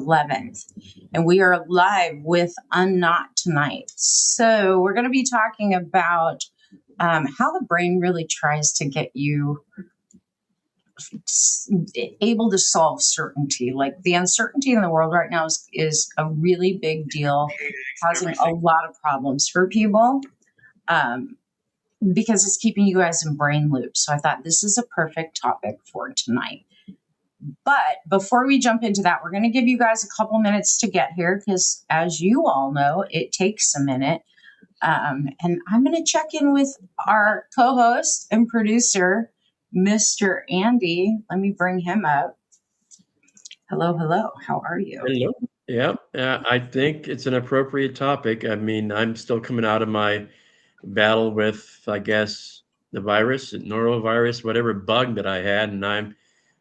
11th, and we are live with UNKNOT tonight. So we're going to be talking about how the brain really tries to get you able to solve certainty. Like the uncertainty in the world right now is a really big deal, causing a lot of problems for people. Because it's keeping you guys in brain loops. So I thought this is a perfect topic for tonight. But before we jump into that, we're going to give you guys a couple minutes to get here because, as you all know, it takes a minute. And I'm going to check in with our co-host and producer, Mr. Andy. Let me bring him up. Hello, hello. How are you? Hello. Yeah, I think it's an appropriate topic. I mean, I'm still coming out of my battle with, I guess, the virus, norovirus, whatever bug that I had, and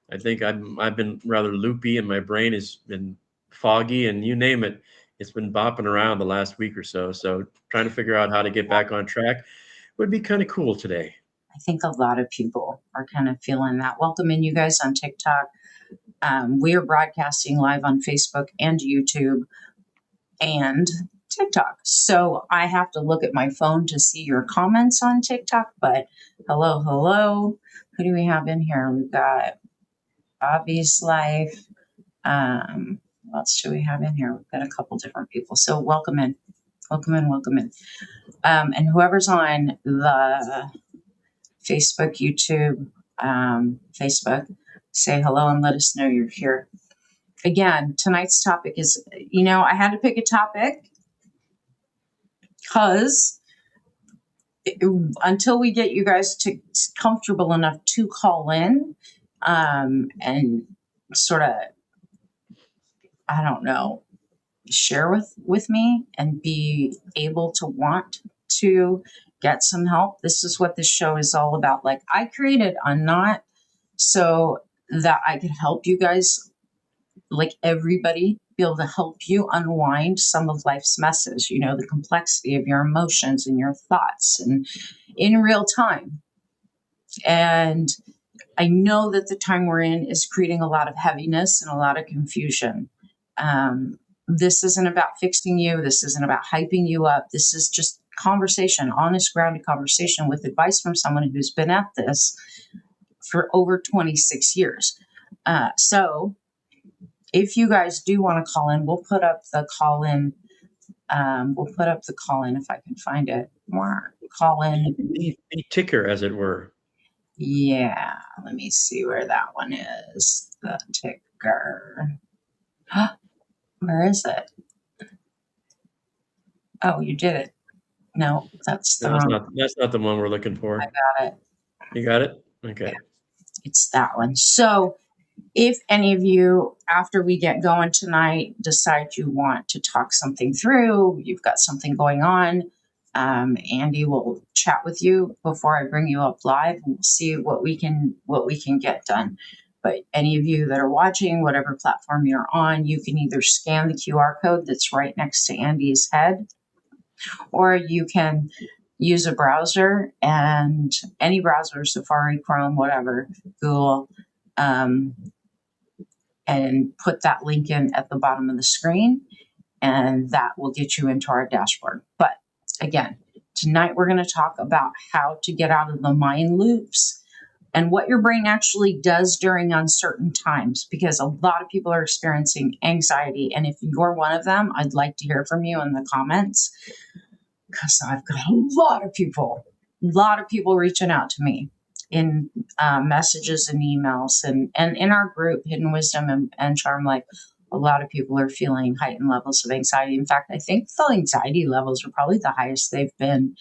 I think I've been rather loopy, and my brain has been foggy, and you name it, it's been bopping around the last week or so. So trying to figure out how to get back on track would be kind of cool today. I think a lot of people are kind of feeling that. Welcome in, you guys, on TikTok. We are broadcasting live on Facebook and YouTube and TikTok. So I have to look at my phone to see your comments on TikTok. But hello, hello. Who do we have in here? We've got Bobby's Life. What else do we have in here? We've got a couple different people. So welcome in. Welcome in, welcome in. And whoever's on the Facebook, YouTube, Facebook, say hello and let us know you're here. Again, tonight's topic is, I had to pick a topic because until we get you guys to comfortable enough to call in and sort of, I don't know, share with me and be able to want to get some help. This is what this show is all about. Like, I created UNKNOT so that I could help you guys, like everybody, be able to help you unwind some of life's messes, the complexity of your emotions and your thoughts and in real time. And I know that the time we're in is creating a lot of heaviness and a lot of confusion. This isn't about fixing you. This isn't about hyping you up. This is just conversation, honest, grounded conversation with advice from someone who's been at this for over 26 years. So if you guys do want to call in, we'll put up the call in. If I can find it. Call in. The ticker, as it were. Yeah, let me see where that one is. The ticker. Where is it? Oh, you did it. No, that's the wrong. That's not the one we're looking for. I got it. You got it? Okay. Yeah, it's that one. So if any of you, after we get going tonight, decide you want to talk something through, you've got something going on, Andy will chat with you before I bring you up live, and we'll see what we can get done. But any of you that are watching, whatever platform you're on, you can either scan the QR code that's right next to Andy's head, or you can use a browser, and any browser, Safari, Chrome, whatever, Google, and put that link in at the bottom of the screen, and that will get you into our dashboard. But again, tonight we're going to talk about how to get out of the mind loops and what your brain actually does during uncertain times, because a lot of people are experiencing anxiety. And if you're one of them, I'd like to hear from you in the comments, because I've got a lot of people reaching out to me in messages and emails, and in our group, Hidden Wisdom and Charm Life. A lot of people are feeling heightened levels of anxiety. In fact, I think the anxiety levels are probably the highest they've been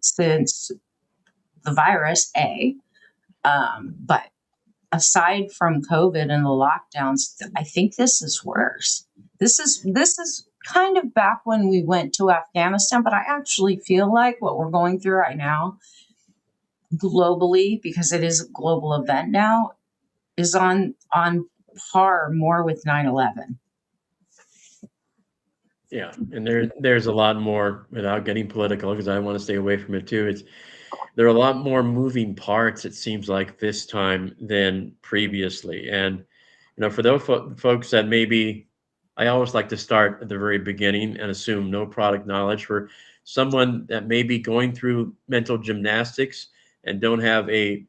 since the virus, but aside from COVID and the lockdowns, I think this is worse. This is kind of back when we went to Afghanistan, but I actually feel like what we're going through right now globally, because it is a global event now, is on par more with 9/11. Yeah, and there's a lot more, without getting political, because I want to stay away from it too. There are a lot more moving parts, it seems like, this time than previously. And For those folks that maybe, I always like to start at the very beginning and assume no product knowledge. For someone that may be going through mental gymnastics and don't have a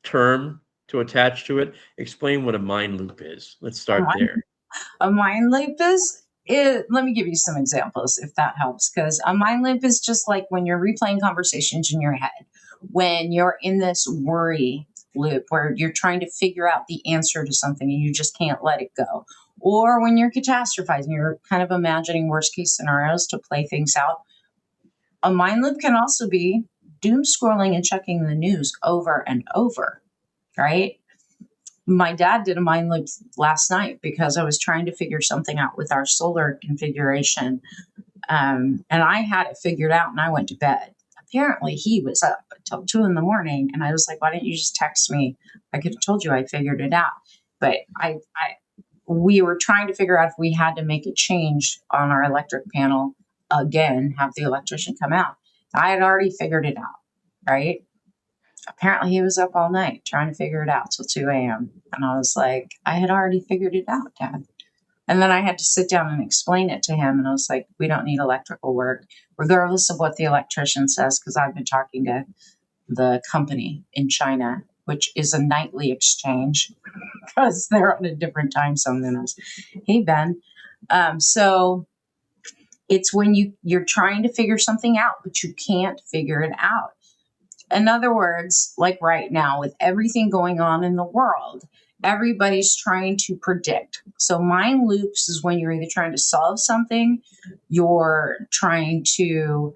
term to attach to it, explain what a mind loop is. Let's start there. A mind loop let me give you some examples if that helps. Because a mind loop is just like when you're replaying conversations in your head, when you're in this worry loop where you're trying to figure out the answer to something and you just can't let it go. Or when you're catastrophizing, you're kind of imagining worst case scenarios to play things out. A mind loop can also be doom scrolling and checking the news over and over, right? My dad did a mind loop last night because I was trying to figure something out with our solar configuration. And I had it figured out and I went to bed. Apparently he was up until 2 a.m. and I was like, why didn't you just text me? I could have told you I figured it out. But we were trying to figure out if we had to make a change on our electric panel again, have the electrician come out. I had already figured it out, right? Apparently he was up all night trying to figure it out till 2 a.m. And I was like, I had already figured it out, Dad. And then I had to sit down and explain it to him. And I was like, we don't need electrical work, regardless of what the electrician says, because I've been talking to the company in China, which is a nightly exchange because they're on a different time zone than us. Hey, Ben. So it's when you're trying to figure something out, but you can't figure it out. In other words, like right now, with everything going on in the world, everybody's trying to predict. So mind loops is when you're either trying to solve something, you're trying to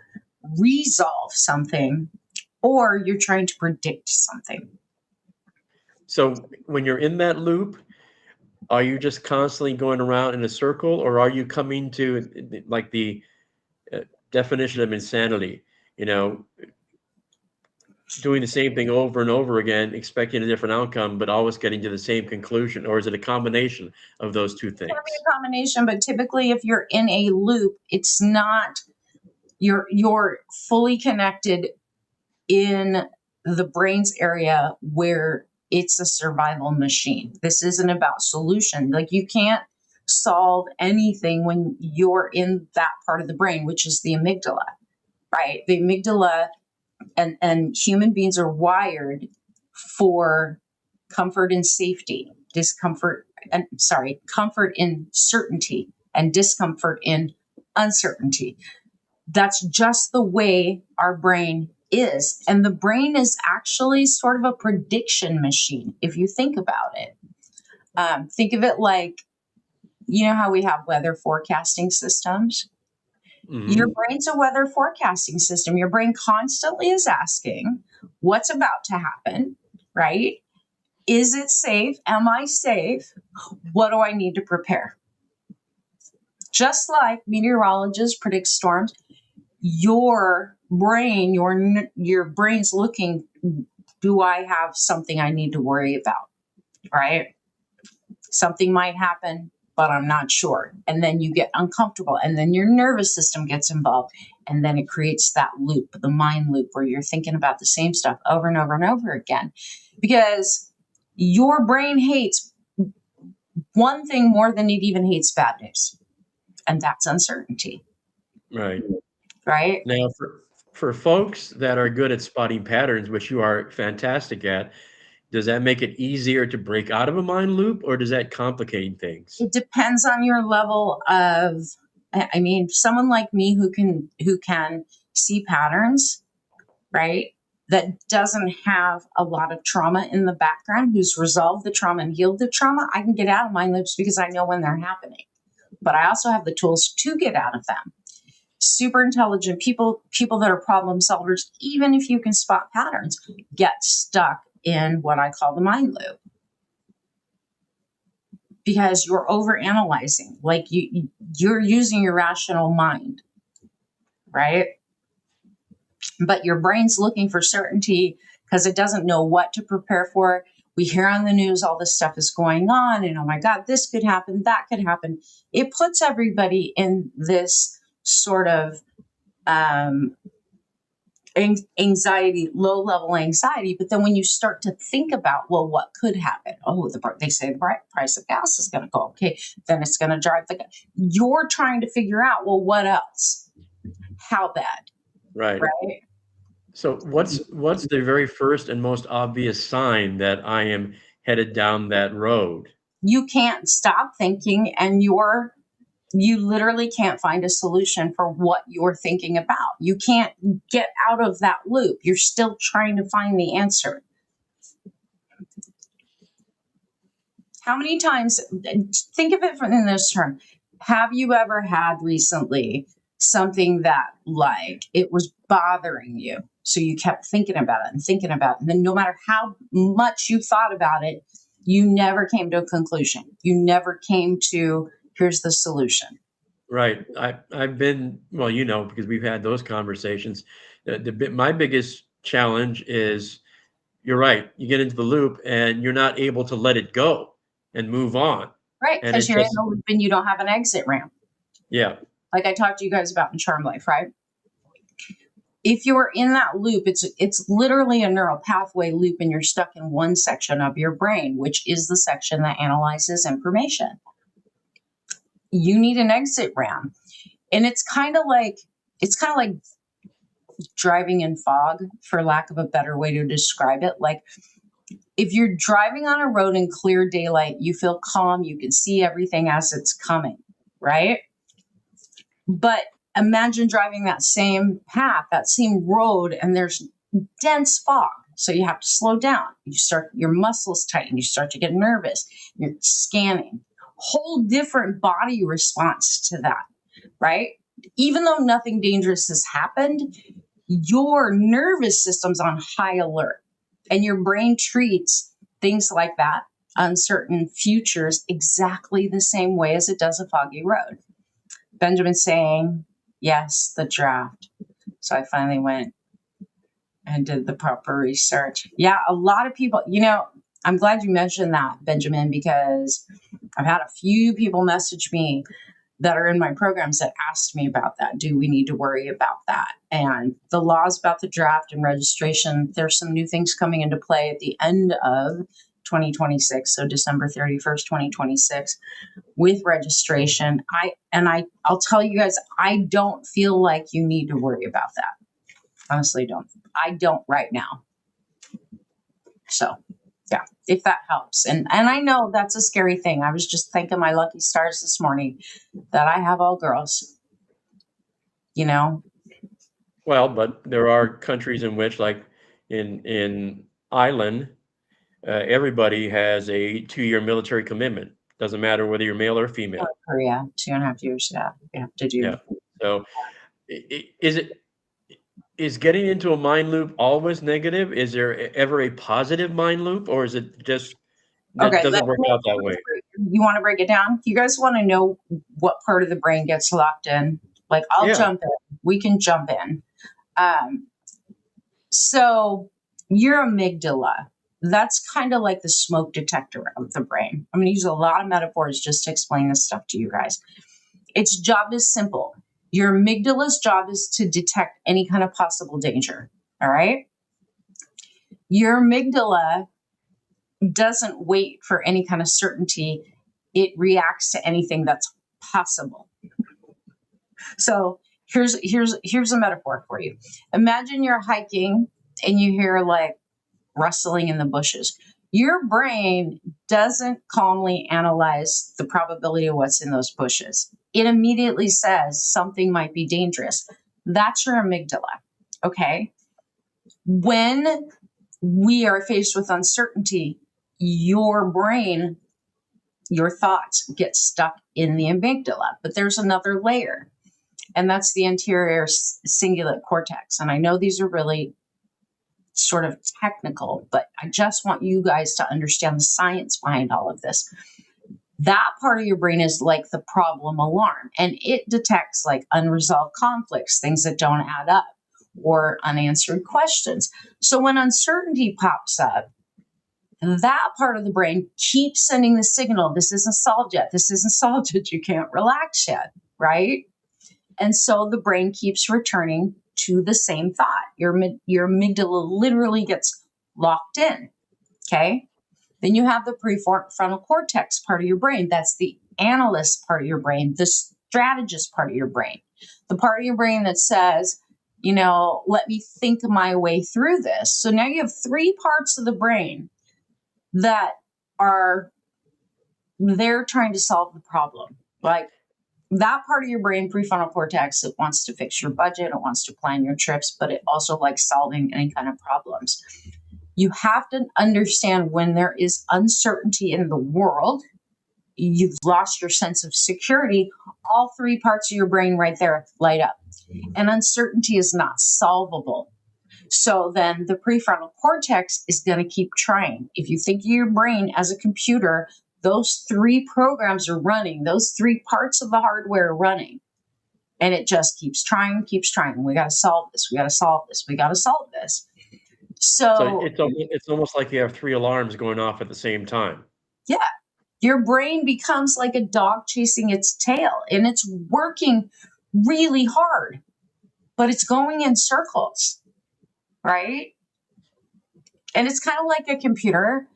resolve something, or you're trying to predict something. So when you're in that loop, are you just constantly going around in a circle, or are you coming to like the definition of insanity, doing the same thing over and over again, expecting a different outcome, but always getting to the same conclusion? Or is it a combination of those two It can be things? a combination, but typically if you're in a loop, it's not, you're fully connected in the brain's area where it's a survival machine. This isn't about solution. Like you can't solve anything when you're in that part of the brain, which is the amygdala, right? The amygdala and human beings are wired for comfort and safety, comfort in certainty and discomfort in uncertainty. That's just the way our brain is. And the brain is actually sort of a prediction machine, if you think about it. Think of it like, you know how we have weather forecasting systems? Your brain's a weather forecasting system. Your brain constantly is asking, what's about to happen, right? Is it safe? Am I safe? What do I need to prepare? Just like meteorologists predict storms, your brain, your brain's looking, do I have something I need to worry about, right? Something might happen, but I'm not sure. And then you get uncomfortable and then your nervous system gets involved. And then it creates that loop, the mind loop, where you're thinking about the same stuff over and over and over again. Because your brain hates one thing more than it even hates bad news. And that's uncertainty. Right. Right? Now, for folks that are good at spotting patterns, which you are fantastic at, does that make it easier to break out of a mind loop, or does that complicate things? It depends on your level of, I mean, someone like me who can see patterns, right? That doesn't have a lot of trauma in the background, who's resolved the trauma and healed the trauma, I can get out of mind loops because I know when they're happening. But I also have the tools to get out of them. Super intelligent people that are problem solvers, even if you can spot patterns, get stuck in what I call the mind loop. Because you're over analyzing, like you're using your rational mind, right? But your brain's looking for certainty because it doesn't know what to prepare for. We hear on the news all this stuff is going on, and oh my God, this could happen, that could happen. It puts everybody in this sort of anxiety, low level anxiety. But then when you start to think about, well, what could happen? Oh, they say the price of gas is going to go. Okay, then it's going to drive you're trying to figure out, well, what else? How bad? Right. Right? So what's the very first and most obvious sign that I am headed down that road? You can't stop thinking, and you literally can't find a solution for what you're thinking about. You can't get out of that loop. You're still trying to find the answer. How many times, think of it in this term, have you ever had recently something that like it was bothering you? So you kept thinking about it and thinking about it. And then no matter how much you thought about it, you never came to a conclusion. You never came to, here's the solution. Right. I've been, well, because we've had those conversations. My biggest challenge is, you're right. You get into the loop and you're not able to let it go and move on. Right, And because it you're in just, a loop and you don't have an exit ramp. yeah, Like I talked to you guys about in Charm Life, right? If you're in that loop, it's literally a neural pathway loop, and you're stuck in one section of your brain, which is the section that analyzes information. You need an exit ramp. And it's kind of like driving in fog, for lack of a better way to describe it. Like if you're driving on a road in clear daylight, you feel calm, you can see everything as it's coming, right? But imagine driving that same path, that same road, and there's dense fog. So you have to slow down. Your muscles tighten. You start to get nervous. You're scanning. Whole different body response to that, right? Even though nothing dangerous has happened, your nervous system's on high alert, and your brain treats things like that, uncertain futures, exactly the same way as it does a foggy road. Benjamin's saying, yes, the draft. So I finally went and did the proper research. Yeah, a lot of people, I'm glad you mentioned that, Benjamin, because I've had a few people message me that are in my programs that asked me about that. Do we need to worry about that? And the laws about the draft and registration, there's some new things coming into play at the end of 2026. So December 31st, 2026 with registration. I'll tell you guys, I don't feel like you need to worry about that. Honestly, I don't right now. So yeah, if that helps. And I know that's a scary thing. I was just thanking my lucky stars this morning that I have all girls, well, but there are countries in which, like in Ireland, everybody has a 2-year military commitment. Doesn't matter whether you're male or female. Korea, 2.5 years. Yeah, you have to do. Yeah. So is getting into a mind loop always negative? Is there ever a positive mind loop, or is it just that Okay, doesn't work out that way? you want to break it down? You guys want to know what part of the brain gets locked in? Like, I'll jump in. We can jump in. So your amygdala, that's kind of like the smoke detector of the brain. I'm going to use a lot of metaphors just to explain this stuff to you guys. Its job is simple. Your amygdala's job is to detect any kind of possible danger. All right. Your amygdala doesn't wait for any kind of certainty. It reacts to anything that's possible. So here's a metaphor for you. Imagine you're hiking and you hear like rustling in the bushes. Your brain doesn't calmly analyze the probability of what's in those bushes. It immediately says something might be dangerous. That's your amygdala. Okay. When we are faced with uncertainty, your brain, your thoughts get stuck in the amygdala. But there's another layer, and that's the anterior cingulate cortex. And I know these are really sort of technical, but I just want you guys to understand the science behind all of this. That part of your brain is like the problem alarm, and it detects like unresolved conflicts, things that don't add up, or unanswered questions. So when uncertainty pops up, that part of the brain keeps sending the signal, this isn't solved yet, this isn't solved yet, you can't relax yet, right? And so the brain keeps returning to the same thought. Your amygdala literally gets locked in. Okay. Then you have the prefrontal cortex part of your brain. That's the analyst part of your brain, the strategist part of your brain, the part of your brain that says, let me think my way through this. So now you have three parts of the brain that are there trying to solve the problem. Like that part of your brain, prefrontal cortex, it wants to fix your budget, it wants to plan your trips, but it also likes solving any kind of problems. You have to understand when there is uncertainty in the world, you've lost your sense of security, all three parts of your brain right there light up. And uncertainty is not solvable. So then the prefrontal cortex is going to keep trying. If you think of your brain as a computer, those three programs are running, those three parts of the hardware are running. And it just keeps trying. We got to solve this. We got to solve this. We got to solve this. So it's almost like you have three alarms going off at the same time. Yeah. Your brain becomes like a dog chasing its tail, and it's working really hard, but it's going in circles, right? And it's kind of like a computer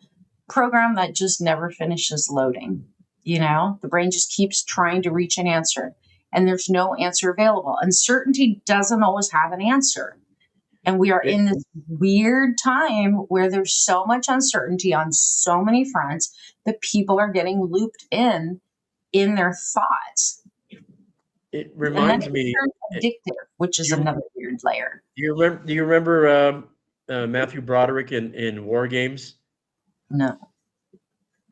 program that just never finishes loading. The brain just keeps trying to reach an answer, and there's no answer available. Uncertainty doesn't always have an answer. And we are in this weird time where there's so much uncertainty on so many fronts that people are getting looped in their thoughts. It reminds me addictive, which is another weird layer. Do you remember Matthew Broderick in War Games? No.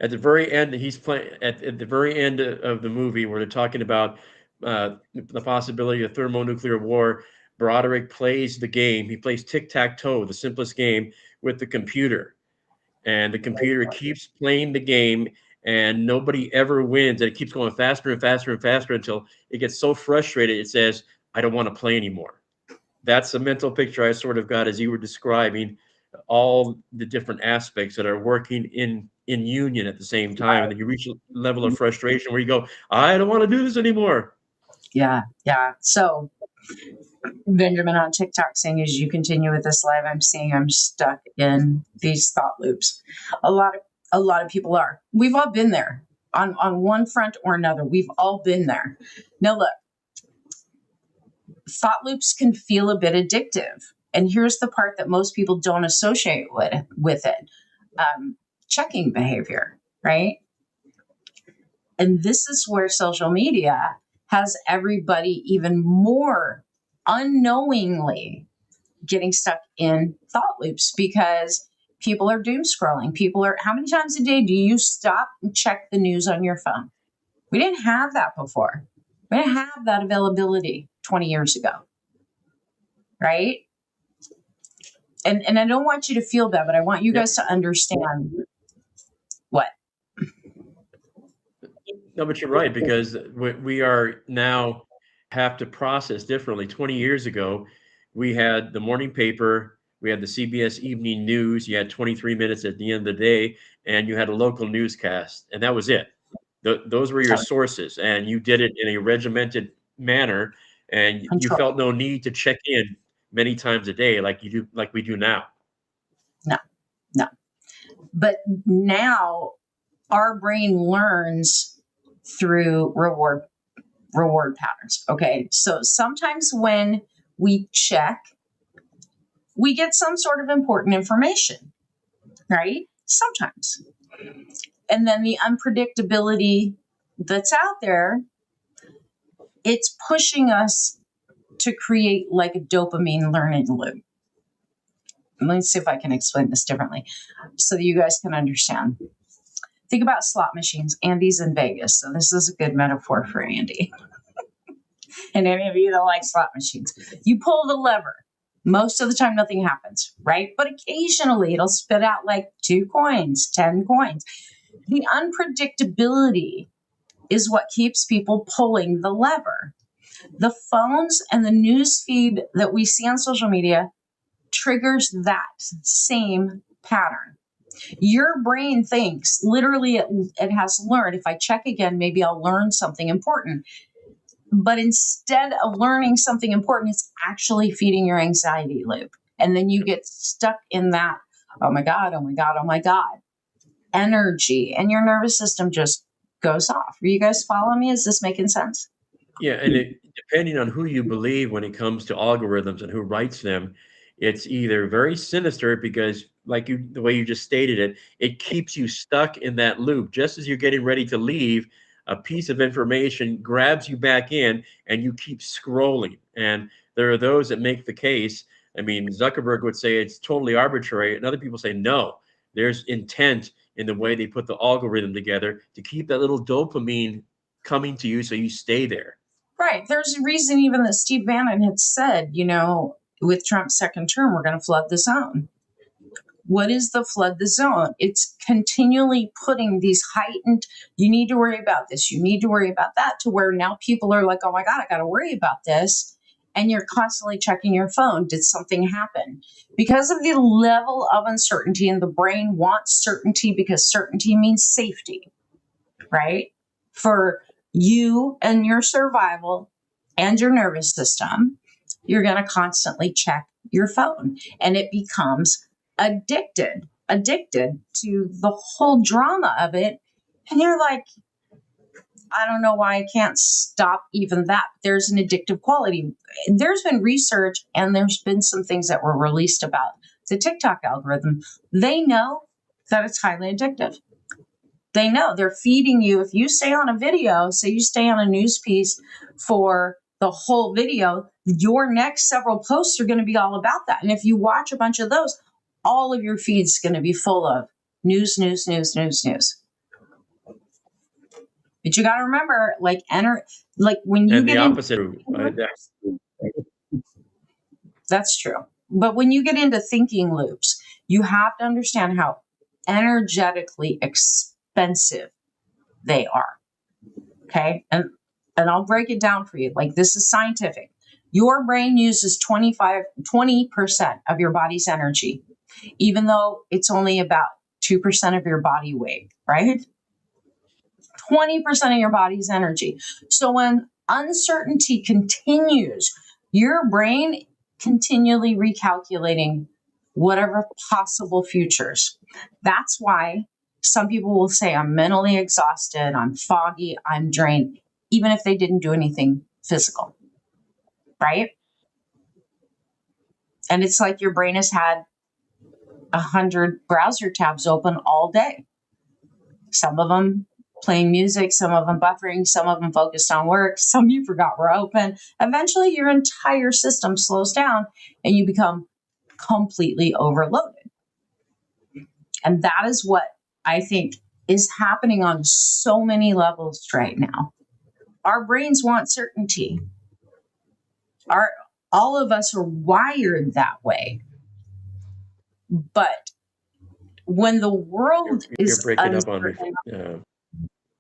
At the very end, he's playing at the very end of the movie where they're talking about the possibility of thermonuclear war. Broderick plays the game. He plays tic-tac-toe, the simplest game, with the computer. And the computer keeps playing the game, and nobody ever wins. And it keeps going faster and faster and faster until it gets so frustrated, it says, I don't want to play anymore. That's the mental picture I sort of got as you were describing all the different aspects that are working in union at the same time. And then you reach a level of frustration where you go, I don't want to do this anymore. Yeah. So Benjamin on TikTok saying, as you continue with this live, I'm stuck in these thought loops. A lot of people are. We've all been there on one front or another. We've all been there. Now look, thought loops can feel a bit addictive. And here's the part that most people don't associate with it. Checking behavior, right? And this is where social media has everybody even more unknowingly getting stuck in thought loops, because people are doom scrolling. How many times a day do you stop and check the news on your phone? We didn't have that before. We didn't have that availability 20 years ago, right? And I don't want you to feel bad, but I want you guys to understand what. No, but you're right, because we are now have to process differently. 20 years ago, we had the morning paper, we had the CBS evening news, you had 23 minutes at the end of the day, and you had a local newscast, and that was it. Those were your sources, and you did it in a regimented manner, and you felt no need to check in many times a day like we do now. No. But now our brain learns through reward patterns. Okay. So sometimes when we check, we get some sort of important information, right? Sometimes. And then the unpredictability that's out there, it's pushing us to create like a dopamine learning loop. Let me see if I can explain this differently so that you guys can understand. Think about slot machines. Andy's in Vegas, so this is a good metaphor for Andy. And any of you that like slot machines, you pull the lever. Most of the time, nothing happens, right? But occasionally it'll spit out like 2 coins, 10 coins. The unpredictability is what keeps people pulling the lever. The phones and the news feed that we see on social media triggers that same pattern. Your brain thinks, literally, it has learned, if I check again, maybe I'll learn something important. But instead of learning something important, it's actually feeding your anxiety loop. And then you get stuck in that, oh my God, oh my God, oh my God, energy. And your nervous system just goes off. Are you guys following me? Is this making sense? Yeah, and depending on who you believe when it comes to algorithms and who writes them, it's either very sinister because, like the way you just stated it, it keeps you stuck in that loop. Just as you're getting ready to leave, a piece of information grabs you back in, and you keep scrolling. And there are those that make the case. I mean, Zuckerberg would say it's totally arbitrary, and other people say no. There's intent in the way they put the algorithm together to keep that little dopamine coming to you, so you stay there. Right. There's a reason even that Steve Bannon had said, with Trump's second term, we're going to flood the zone. What is the flood the zone? It's continually putting these heightened, you need to worry about this, you need to worry about that, to where now people are like, oh my God, I got to worry about this. And you're constantly checking your phone. Did something happen? Because of the level of uncertainty, and the brain wants certainty because certainty means safety, right? For you and your survival and your nervous system, you're going to constantly check your phone, and it becomes addicted to the whole drama of it. And you're like, I don't know why I can't stop even that. There's an addictive quality. There's been research, and there's been some things that were released about the TikTok algorithm. They know that it's highly addictive. They know they're feeding you. If you stay on a video, say you stay on a news piece for the whole video, your next several posts are going to be all about that. And if you watch a bunch of those, all of your feeds going to be full of news, news, news, news, news. But you got to remember, like when you And the get opposite. that's true. But when you get into thinking loops, you have to understand how energetically expensive they are. Okay. And I'll break it down for you. Like, this is scientific. Your brain uses 20% of your body's energy, even though it's only about 2% of your body weight, right? 20% of your body's energy. So when uncertainty continues, your brain continually recalculating whatever possible futures. That's why some people will say, I'm mentally exhausted, I'm foggy, I'm drained, even if they didn't do anything physical, right? And it's like your brain has had 100 browser tabs open all day. Some of them playing music, some of them buffering, some of them focused on work, some you forgot were open. Eventually, your entire system slows down and you become completely overloaded. And that is what I think is happening on so many levels right now. Our brains want certainty. All of us are wired that way. But when the world is breaking up on me.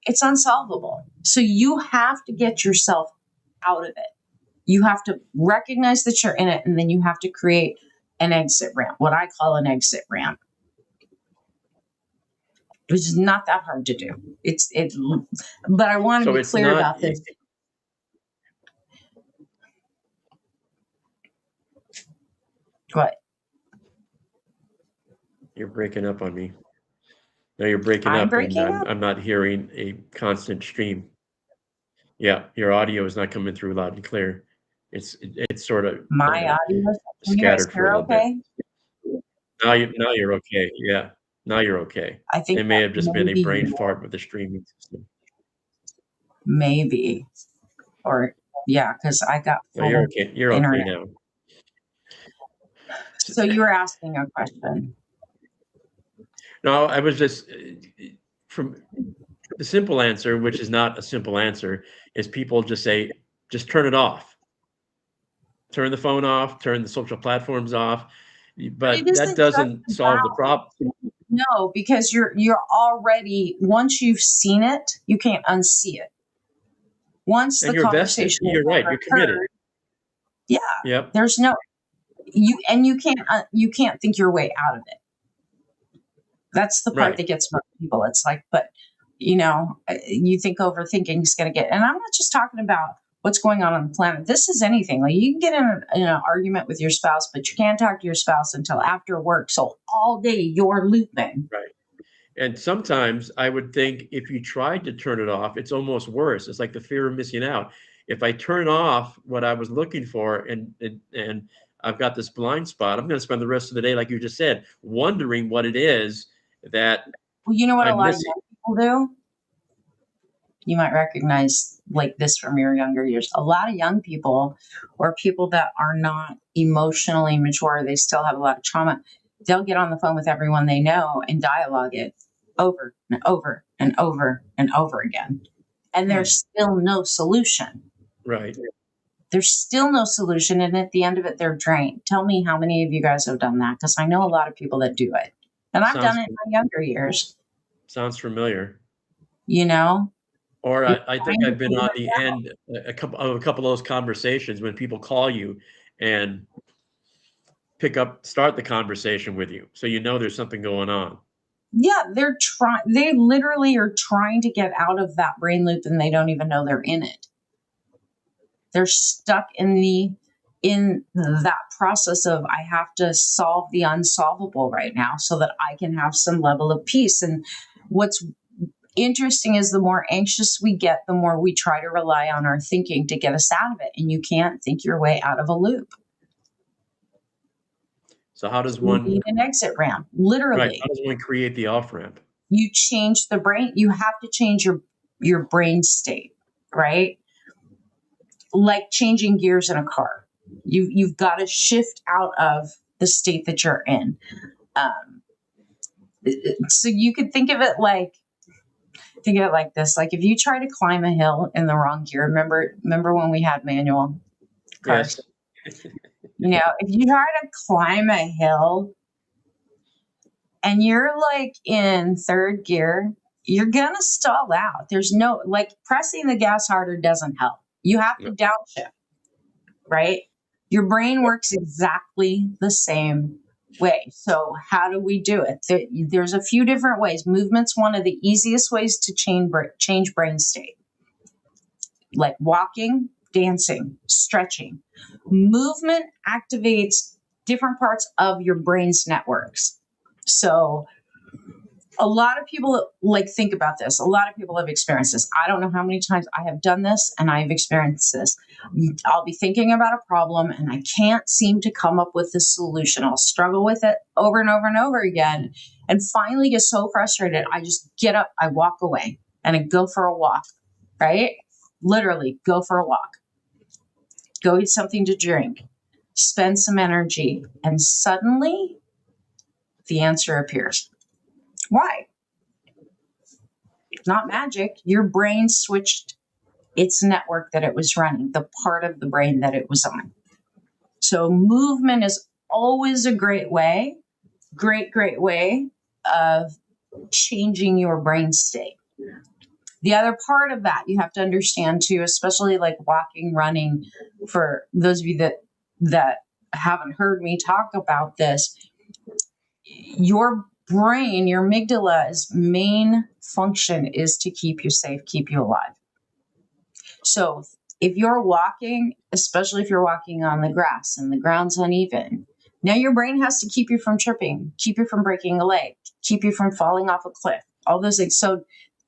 It's unsolvable. So you have to get yourself out of it. You have to recognize that you're in it, and then you have to create an exit ramp, what I call an exit ramp, which is not that hard to do. But I want to be clear about this. What? You're breaking up on me. No, you're breaking up, and I'm not hearing a constant stream. Yeah, your audio is not coming through loud and clear. It's sort of my audio scattered for a little bit. Now you're okay. Yeah, now you're okay. I think it may have just been a brain fart with the streaming system. Maybe, or yeah, because I got. No, you're okay. You're okay now. So you were asking a question. No, I was just from the simple answer, which is not a simple answer, is people just say, just turn it off. Turn the phone off, turn the social platforms off. But that doesn't solve the problem. No, because you're already, once you've seen it, you can't unsee it. Once the conversation, you're right, you're committed. Yeah. Yep. There's no you can't think your way out of it. That's the part that gets most people. It's like, but you think overthinking is going to get, and I'm not just talking about what's going on the planet. This is anything. Like you can get in an argument with your spouse, but you can't talk to your spouse until after work. So all day you're looping. Right. And sometimes I would think if you tried to turn it off, it's almost worse. It's like the fear of missing out. If I turn off what I was looking for and I've got this blind spot, I'm going to spend the rest of the day, like you just said, wondering what it is that Well, you know what a I'm lot of missing. young people do? You might recognize like this from your younger years. A lot of young people or people that are not emotionally mature, they still have a lot of trauma. They'll get on the phone with everyone they know and dialogue it over and over and over and over again. And there's still no solution. Right. There's still no solution. And at the end of it, they're drained. Tell me how many of you guys have done that? Because I know a lot of people that do it. And I've Sounds done it in my younger years, sounds familiar. you know? Or You're I think trying to I've been figure on it the out. end a couple of those conversations when people call you and start the conversation with you, so you know there's something going on. Yeah, they literally are trying to get out of that brain loop and they don't even know they're in it. They're stuck in that process of I have to solve the unsolvable right now so that I can have some level of peace. And what's interesting is the more anxious we get, the more we try to rely on our thinking to get us out of it. And you can't think your way out of a loop. So how does You one need an exit ramp, right? literally. How does one create the off ramp? You change the brain. You have to change your brain state, right? Like changing gears in a car. You've got to shift out of the state that you're in. Um, so you could think of it like this. Like if you try to climb a hill in the wrong gear, remember when we had manual cars? Yes. You know, if you try to climb a hill and you're like in third gear, you're gonna stall out. There's no like pressing the gas harder doesn't help. You have to No. downshift, right? Your brain works exactly the same way. So how do we do it? There's a few different ways. Movement's one of the easiest ways to change brain state, like walking, dancing, stretching. Movement activates different parts of your brain's networks. So a lot of people like think about this. A lot of people have experienced this. I don't know how many times I have done this and I've experienced this. I'll be thinking about a problem and I can't seem to come up with the solution. I'll struggle with it over and over and over again and finally get so frustrated. I just get up, I walk away and I go for a walk, right? Literally go for a walk, go eat something to drink, spend some energy, and suddenly the answer appears. Why? Not magic. Your brain switched its network that it was running, the part of the brain that it was on. So movement is always a great way of changing your brain state. The other part of that you have to understand too, especially like walking, running, for those of you that haven't heard me talk about this, your brain, your amygdala's main function is to keep you safe, keep you alive. So if you're walking, especially if you're walking on the grass and the ground's uneven, now your brain has to keep you from tripping, keep you from breaking a leg, keep you from falling off a cliff, all those things. So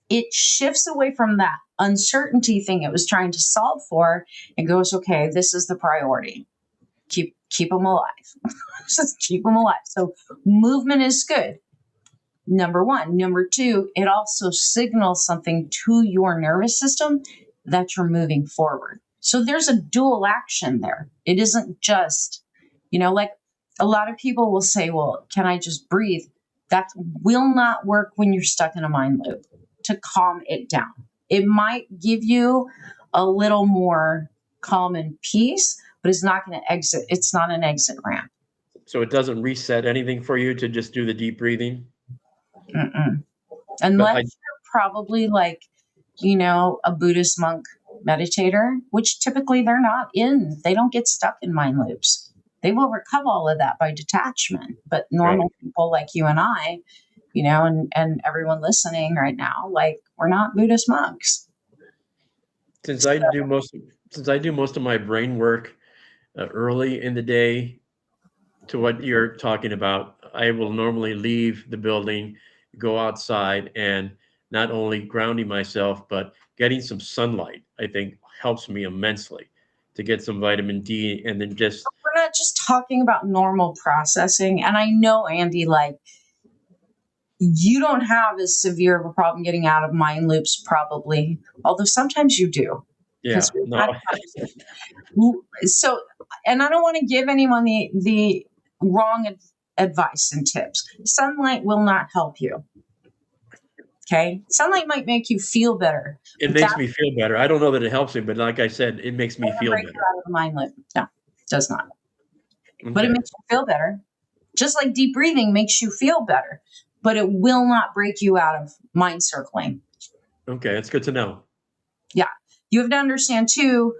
it shifts away from that uncertainty thing it was trying to solve for and goes, okay, this is the priority. Keep them alive. Just keep them alive. So movement is good. Number one. Number two, it also signals something to your nervous system that you're moving forward. So there's a dual action there. It isn't just, like a lot of people will say, well, can I just breathe? That will not work when you're stuck in a mind loop to calm it down. It might give you a little more calm and peace, but it's not going to exit. It's not an exit ramp. So it doesn't reset anything for you to just do the deep breathing? Mm-mm. Unless you're probably like, a Buddhist monk meditator, which typically they don't get stuck in mind loops. They've overcome all of that by detachment. But normal people like you and I, and everyone listening right now, like we're not Buddhist monks. Since I do most since I do most of my brain work early in the day, to what you're talking about, I will normally leave the building, go outside, and not only grounding myself, but getting some sunlight, I think helps me immensely to get some vitamin D and then just. We're not just talking about normal processing. And I know, Andy, like, you don't have as severe of a problem getting out of mind loops, probably, although sometimes you do. Yeah, Because we've no. had conversations. So, and I don't want to give anyone the wrong advice and tips. Sunlight will not help you. Okay, sunlight might make you feel better. It makes me feel better. I don't know that it helps me, but like I said, it makes me feel Break you better. out of the mind loop. No, it does not. But it Okay. makes you feel better. Just like deep breathing makes you feel better, but it will not break you out of mind circling. Okay, that's good to know. Yeah. You have to understand too,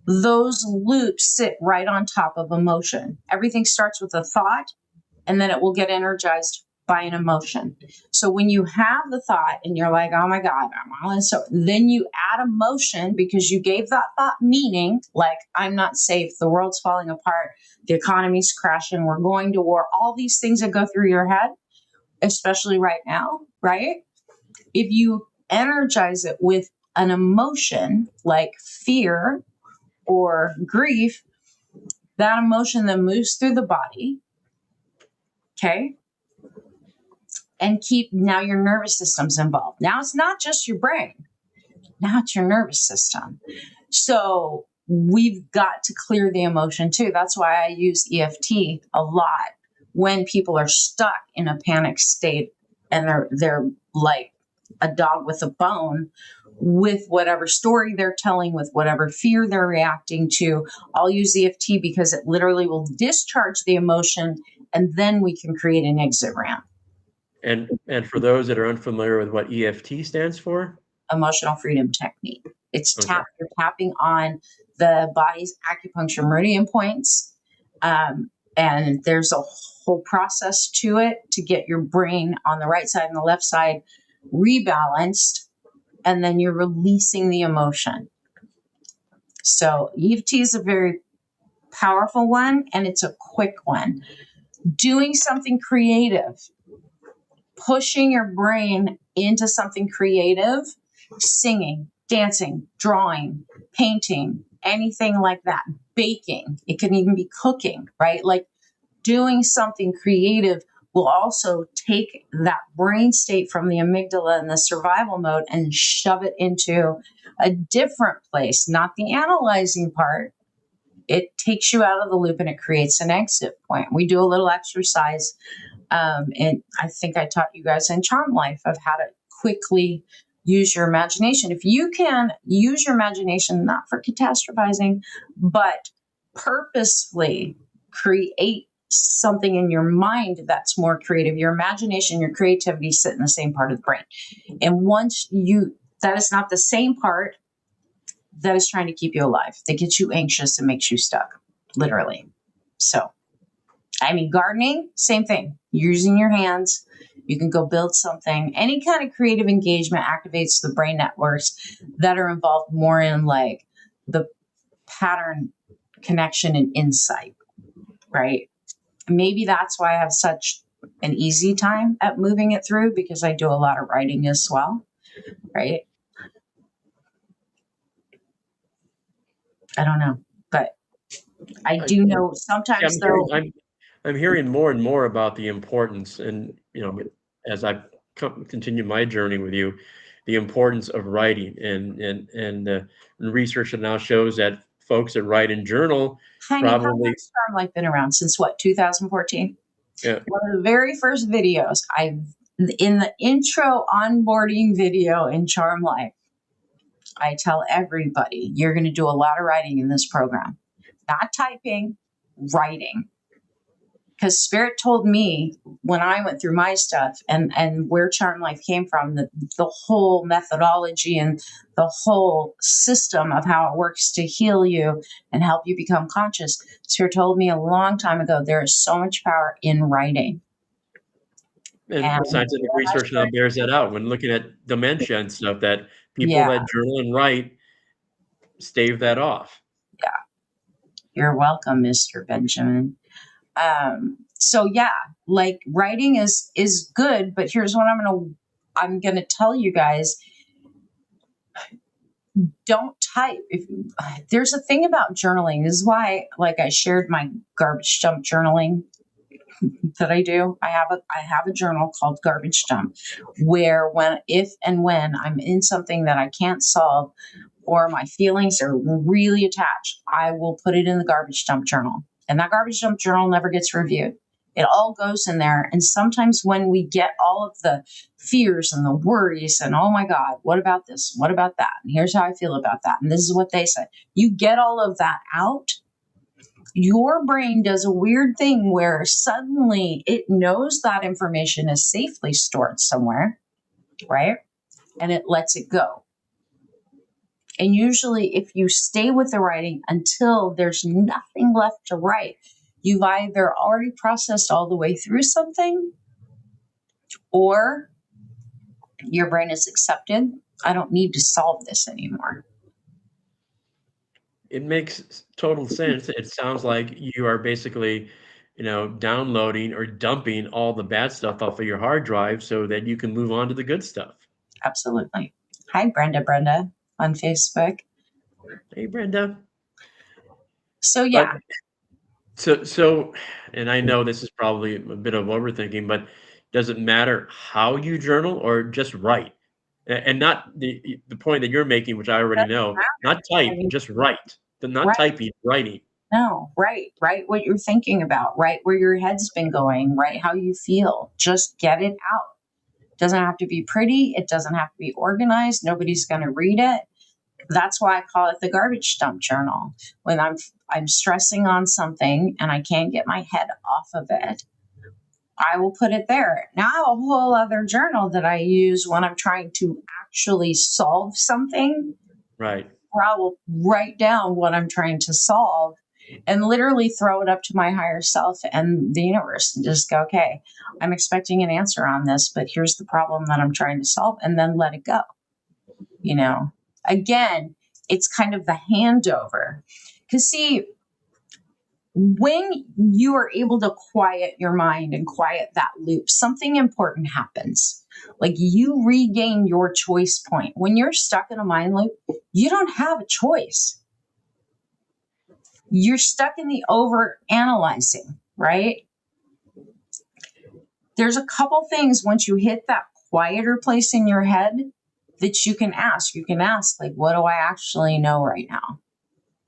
those loops sit right on top of emotion. Everything starts with a thought and then it will get energized by an emotion. So when you have the thought and you're like, oh my God, I'm on, so then you add emotion because you gave that thought meaning, like, I'm not safe, the world's falling apart, the economy's crashing, we're going to war, all these things that go through your head, especially right now, right? If you energize it with an emotion like fear or grief, that emotion then moves through the body. Okay. And now your nervous system's involved. Now it's not just your brain. Now it's your nervous system. So we've got to clear the emotion too. That's why I use EFT a lot when people are stuck in a panic state and they're like a dog with a bone with whatever story they're telling, with whatever fear they're reacting to. I'll use EFT because it literally will discharge the emotion and then we can create an exit ramp. And for those that are unfamiliar with what EFT stands for, emotional freedom technique. It's okay. You're tapping on the body's acupuncture meridian points. And there's a whole process to it to get your brain on the right side and the left side rebalanced. And then you're releasing the emotion. So EFT is a very powerful one and it's a quick one. Doing something creative, pushing your brain into something creative, singing, dancing, drawing, painting, anything like that, baking. It can even be cooking, right? Like doing something creative will also take that brain state from the amygdala and the survival mode and shove it into a different place, not the analyzing part. It takes you out of the loop and it creates an exit point. We do a little exercise. And I think I taught you guys in Charm Life of how to quickly use your imagination. If you can use your imagination, not for catastrophizing, but purposefully create something in your mind that's more creative, your imagination, your creativity sit in the same part of the brain. And that is not the same part that is trying to keep you alive, that gets you anxious and makes you stuck, literally. So, I mean, gardening, same thing. You're using your hands. You can go build something. Any kind of creative engagement activates the brain networks that are involved more in like the pattern connection and insight, right? Maybe that's why I have such an easy time at moving it through, because I do a lot of writing as well, right? I don't know, but I do know sometimes though. I'm hearing more and more about the importance, and as I continue my journey with you, the importance of writing, and research that now shows that folks that write and journal Honey, how long probably. has Charm Life been around? Since what, 2014? Yeah. One of the very first videos in the intro onboarding video in Charm Life, I tell everybody, you're going to do a lot of writing in this program, not typing, writing. Because Spirit told me when I went through my stuff and where Charm Life came from, the whole methodology and the whole system of how it works to heal you and help you become conscious. Spirit told me a long time ago, there is so much power in writing. And scientific research now bears that out when looking at dementia and stuff, that people that journal and write stave that off. Yeah. You're welcome, Mr. Benjamin. So yeah, like writing is good, but here's what I'm gonna tell you guys. Don't type. If there's a thing about journaling, this is why, like, I shared my garbage dump journaling that I do. I have a journal called Garbage Dump, where if and when I'm in something that I can't solve, or my feelings are really attached, I will put it in the garbage dump journal. And that garbage dump journal never gets reviewed. It all goes in there. And sometimes when we get all of the fears and the worries and, oh my God, what about this? What about that? And here's how I feel about that. And this is what they said. You get all of that out. Your brain does a weird thing where suddenly it knows that information is safely stored somewhere, right? And it lets it go. And usually, if you stay with the writing until there's nothing left to write, you've either already processed all the way through something, or your brain has accepted, I don't need to solve this anymore. It makes total sense. It sounds like you are basically, downloading or dumping all the bad stuff off of your hard drive so that you can move on to the good stuff. Absolutely. Hi, Brenda on Facebook. Hey, Brenda. So yeah. So, and I know this is probably a bit of overthinking, but does it matter how you journal or just write? And not the point that you're making, which I already know, not type, just write. Not typing, writing. No, write what you're thinking about, write where your head's been going, write how you feel. Just get it out. It doesn't have to be pretty. It doesn't have to be organized. Nobody's going to read it. That's why I call it the garbage dump journal. When I'm stressing on something and I can't get my head off of it, I will put it there. Now I have a whole other journal that I use when I'm trying to actually solve something. Right. Where I will write down what I'm trying to solve and literally throw it up to my higher self and the universe and just go, okay, I'm expecting an answer on this, but here's the problem that I'm trying to solve, and then let it go. Again, it's kind of the handover. Because see, when you are able to quiet your mind and quiet that loop, something important happens. Like you regain your choice point. When you're stuck in a mind loop, you don't have a choice. You're stuck in the over analyzing, right? There's a couple things once you hit that quieter place in your head that you can ask. You can ask, like, what do I actually know right now?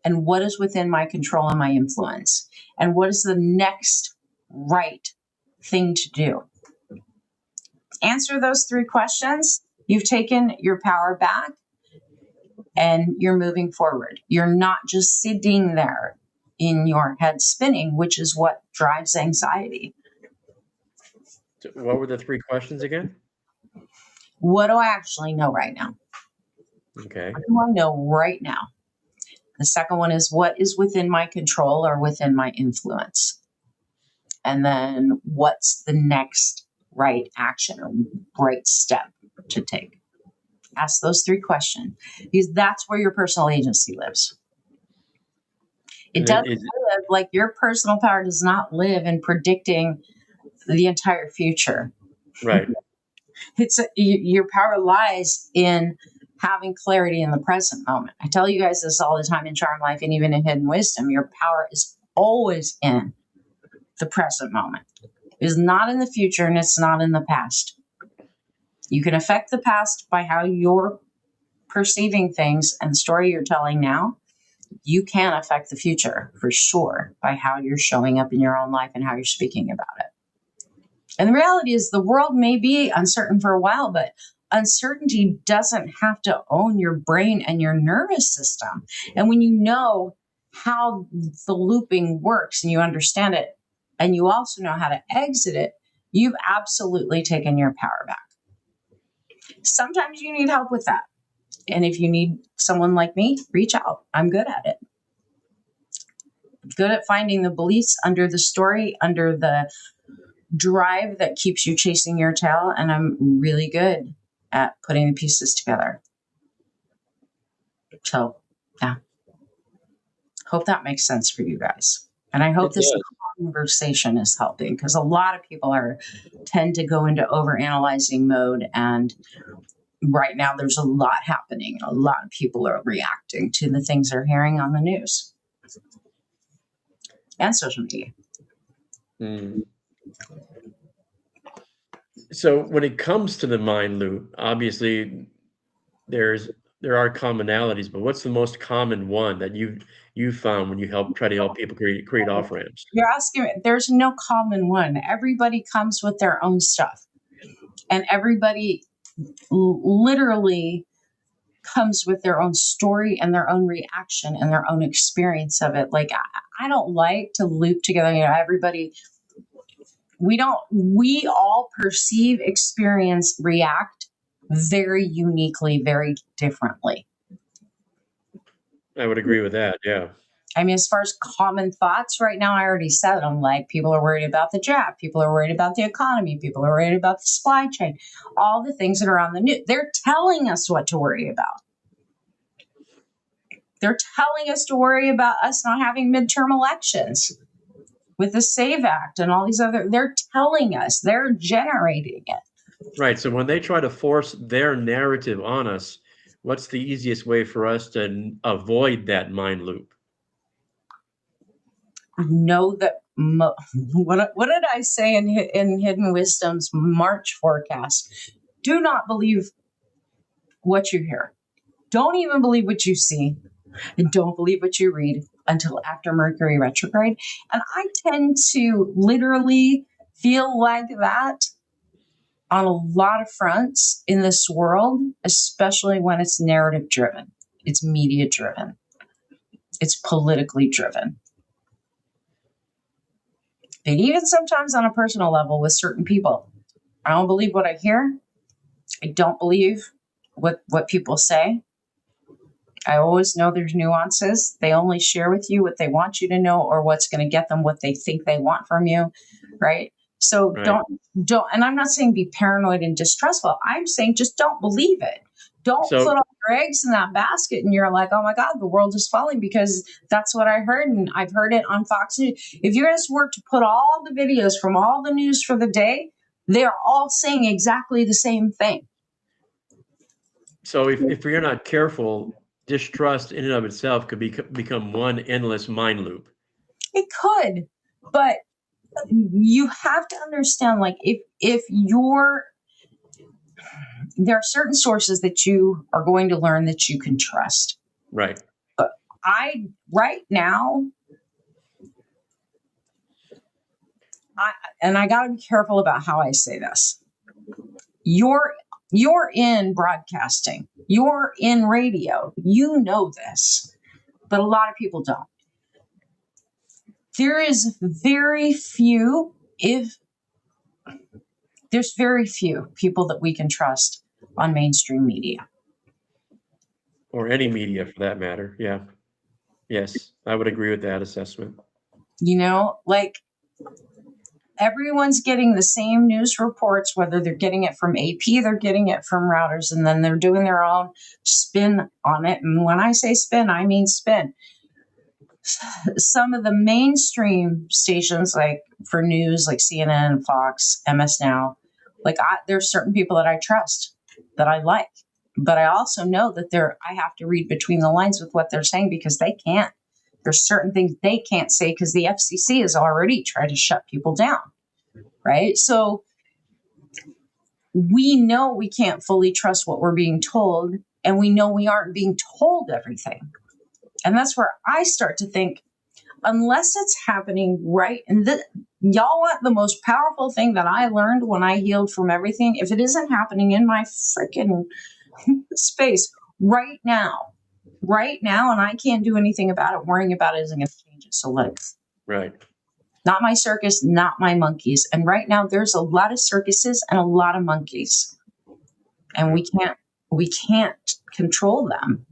And what is within my control and my influence? And what is the next right thing to do? Answer those 3 questions. You've taken your power back and you're moving forward. You're not just sitting there in your head spinning, which is what drives anxiety. So what were the 3 questions again? What do I actually know right now? Okay. What do I know right now? The second one is, what is within my control or within my influence? And then what's the next right action or right step to take? Ask those 3 questions, because that's where your personal agency lives. It doesn't live, like, your personal power does not live in predicting the entire future. Right. Your power lies in having clarity in the present moment. I tell you guys this all the time in Charm Life and even in Hidden Wisdom. Your power is always in the present moment. It is not in the future, and it's not in the past. You can affect the past by how you're perceiving things and the story you're telling now. You can affect the future for sure by how you're showing up in your own life and how you're speaking about it. And the reality is, the world may be uncertain for a while, but uncertainty doesn't have to own your brain and your nervous system. And when you know how the looping works and you understand it, and you also know how to exit it, you've absolutely taken your power back. Sometimes you need help with that. And if you need someone like me, reach out. I'm good at it. Good at finding the beliefs under the story, under the drive that keeps you chasing your tail. And I'm really good at putting the pieces together. So Yeah. Hope that makes sense for you guys. And I hope It this does. conversation is helping, because a lot of people tend to go into overanalyzing mode, and right now there's a lot happening. A lot of people are reacting to the things they're hearing on the news and social media. Mm. So when it comes to the mind loop, obviously there are commonalities, but what's the most common one that you found when you try to help people create off ramps? You're asking me, there's no common one. Everybody comes with their own stuff, and everybody literally comes with their own story and their own reaction and their own experience of it. Like, I don't like to loop together, everybody. We all perceive, experience, react very uniquely, very differently. I would agree with that. Yeah. I mean, as far as common thoughts right now, I already said them. Like, people are worried about the jab, people are worried about the economy, people are worried about the supply chain, all the things that are on the news. They're telling us what to worry about. They're telling us to worry about us not having midterm elections with the SAVE Act and all these other. They're telling us, they're generating it. Right. So when they try to force their narrative on us, what's the easiest way for us to avoid that mind loop? Know that what did I say in Hidden Wisdom's March forecast? Do not believe what you hear. Don't even believe what you see, and don't believe what you read until after Mercury retrograde. And I tend to literally feel like that on a lot of fronts in this world, especially when it's narrative driven, it's media driven, it's politically driven. And even sometimes on a personal level with certain people, I don't believe what I hear. I don't believe what people say. I always know there's nuances. They only share with you what they want you to know, or what's going to get them what they think they want from you, right? So Right. don't, and I'm not saying be paranoid and distrustful. I'm saying just don't believe it. Don't So put all your eggs in that basket and you're like, oh my God, the world is falling because that's what I heard. And I've heard it on Fox News. If you guys were to put all the videos from all the news for the day, they're all saying exactly the same thing. So if you're not careful, distrust in and of itself could become one endless mind loop. It could, but you have to understand, like, if there are certain sources that you are going to learn that you can trust. Right. But right now, I got to be careful about how I say this. You're in broadcasting, you're in radio, you know this, but a lot of people don't. There's very few people that we can trust on mainstream media. Or any media for that matter. Yeah. Yes, I would agree with that assessment. Like, everyone's getting the same news reports, whether they're getting it from AP, they're getting it from Reuters, and then they're doing their own spin on it. And when I say spin, I mean spin. Some of the mainstream stations, like for news, like CNN, Fox, MS Now, like there's certain people that I trust, that I like, but I also know that I have to read between the lines with what they're saying, because they can't. There's certain things they can't say because the FCC has already tried to shut people down, right? So we know we can't fully trust what we're being told, and we know we aren't being told everything. And that's where I start to think, unless it's happening right, and y'all want the most powerful thing that I learned when I healed from everything, if it isn't happening in my freaking space right now, and I can't do anything about it, worrying about it isn't going to change it. So let it. Right. Not my circus, not my monkeys. And right now there's a lot of circuses and a lot of monkeys, and we can't control them.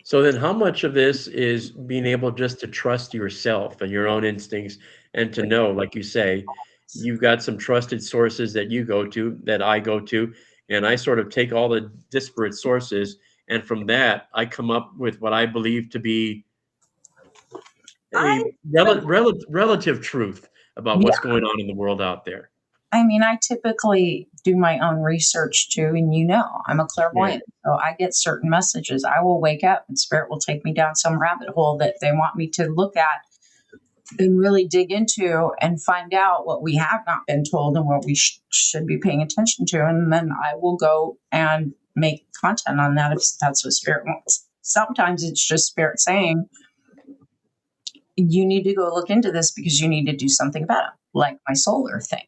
So then how much of this is being able just to trust yourself and your own instincts, and to know, like you say, you've got some trusted sources that you go to, that I go to, and I sort of take all the disparate sources And from that, I come up with what I believe to be I, a relative truth about yeah, what's going on in the world out there. I mean, I typically do my own research too, and I'm a Yeah. clairvoyant, so I get certain messages. I will wake up and spirit will take me down some rabbit hole that they want me to look at and really dig into and find out what we have not been told and what we should be paying attention to. And then I will go and make content on that if that's what spirit wants. Sometimes it's just spirit saying, you need to go look into this because you need to do something about it, like my solar thing.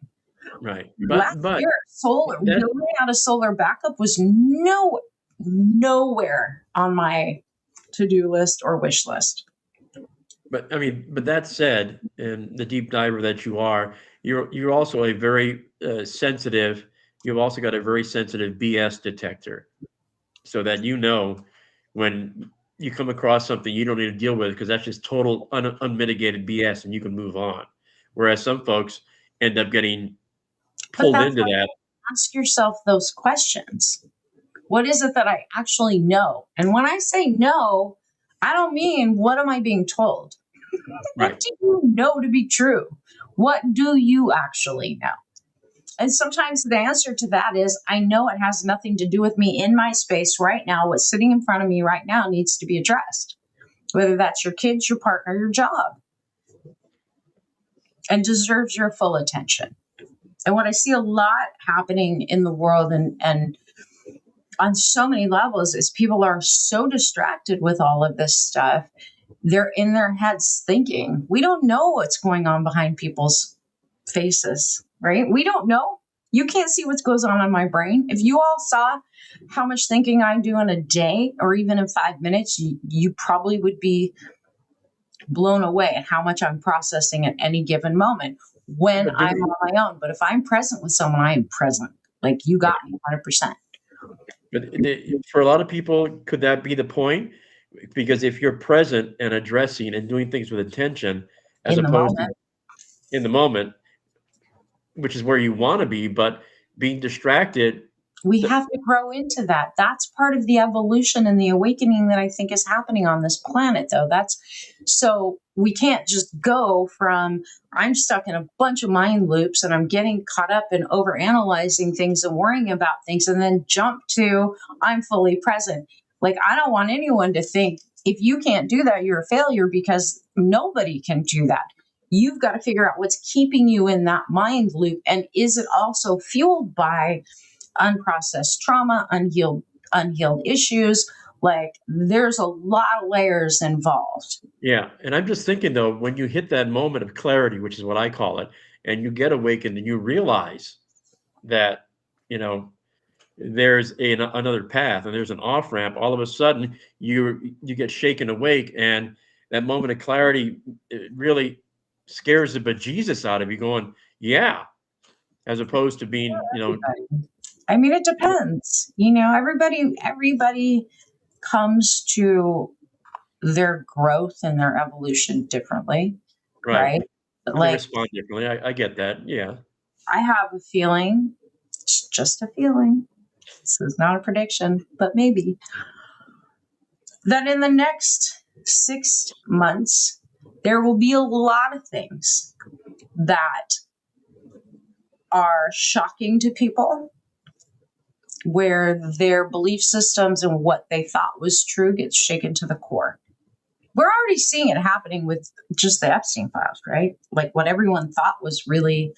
Right. Last But year, solar that, building out a solar backup was nowhere on my to-do list or wish list. but I mean, but that said, and the deep diver that you are, you're also a very sensitive. You've also got a very sensitive BS detector, so that when you come across something you don't need to deal with because that's just total unmitigated BS, and you can move on. Whereas some folks end up getting But pulled that's into why that. you ask yourself those questions. What is it that I actually know? And when I say no, I don't mean what am I being told? What Right. do you know to be true? What do you actually know? And sometimes the answer to that is I know it has nothing to do with me in my space right now. What's sitting in front of me right now needs to be addressed, whether that's your kids, your partner, your job, and deserves your full attention. And what I see a lot happening in the world and on so many levels is people are so distracted with all of this stuff. They're in their heads thinking, we don't know what's going on behind people's faces, right? We don't know. You can't see what goes on in my brain. If you all saw how much thinking I do in a day or even in 5 minutes, you probably would be blown away at how much I'm processing at any given moment when But I'm on my own. But if I'm present with someone, I am present. Like you got me 100% for a lot of people, could that be the point? Because if you're present and addressing and doing things with intention, as in the opposed to moment. in the moment, which is where you want to be, but being distracted. We have to grow into that. That's part of the evolution and the awakening that I think is happening on this planet, though. That's so we can't just go from I'm stuck in a bunch of mind loops and I'm getting caught up in over analyzing things and worrying about things and then jump to I'm fully present. Like, I don't want anyone to think if you can't do that, you're a failure because nobody can do that. You've got to figure out what's keeping you in that mind loop. And is it also fueled by unprocessed trauma, unhealed issues? Like there's a lot of layers involved. Yeah, and I'm just thinking though, when you hit that moment of clarity, which is what I call it, and you get awakened and you realize that, you know, there's another path and there's an off ramp, all of a sudden you get shaken awake, and that moment of clarity, it really scares the bejesus out of you, going, yeah, as opposed to being, Everybody. I mean, it depends. Everybody comes to their growth and their evolution differently, right. right? And they Like respond differently. I get that. Yeah. I have a feeling, it's just a feeling. This is not a prediction, but maybe that in the next 6 months, there will be a lot of things that are shocking to people, where their belief systems and what they thought was true gets shaken to the core. We're already seeing it happening with just the Epstein files, right? Like what everyone thought was really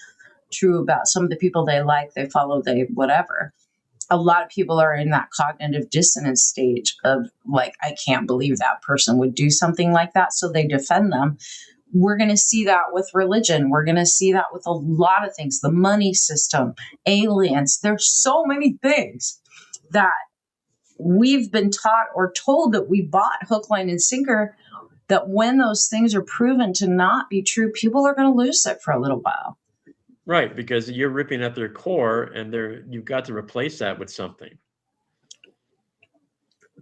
true about some of the people they like, they follow, they whatever. A lot of people are in that cognitive dissonance stage of like, I can't believe that person would do something like that. So they defend them. We're going to see that with religion. We're going to see that with a lot of things, the money system, aliens. There's so many things that we've been taught or told that we bought hook, line, and sinker, that when those things are proven to not be true, people are going to lose it for a little while. Right, because you're ripping at their core, and you've got to replace that with something.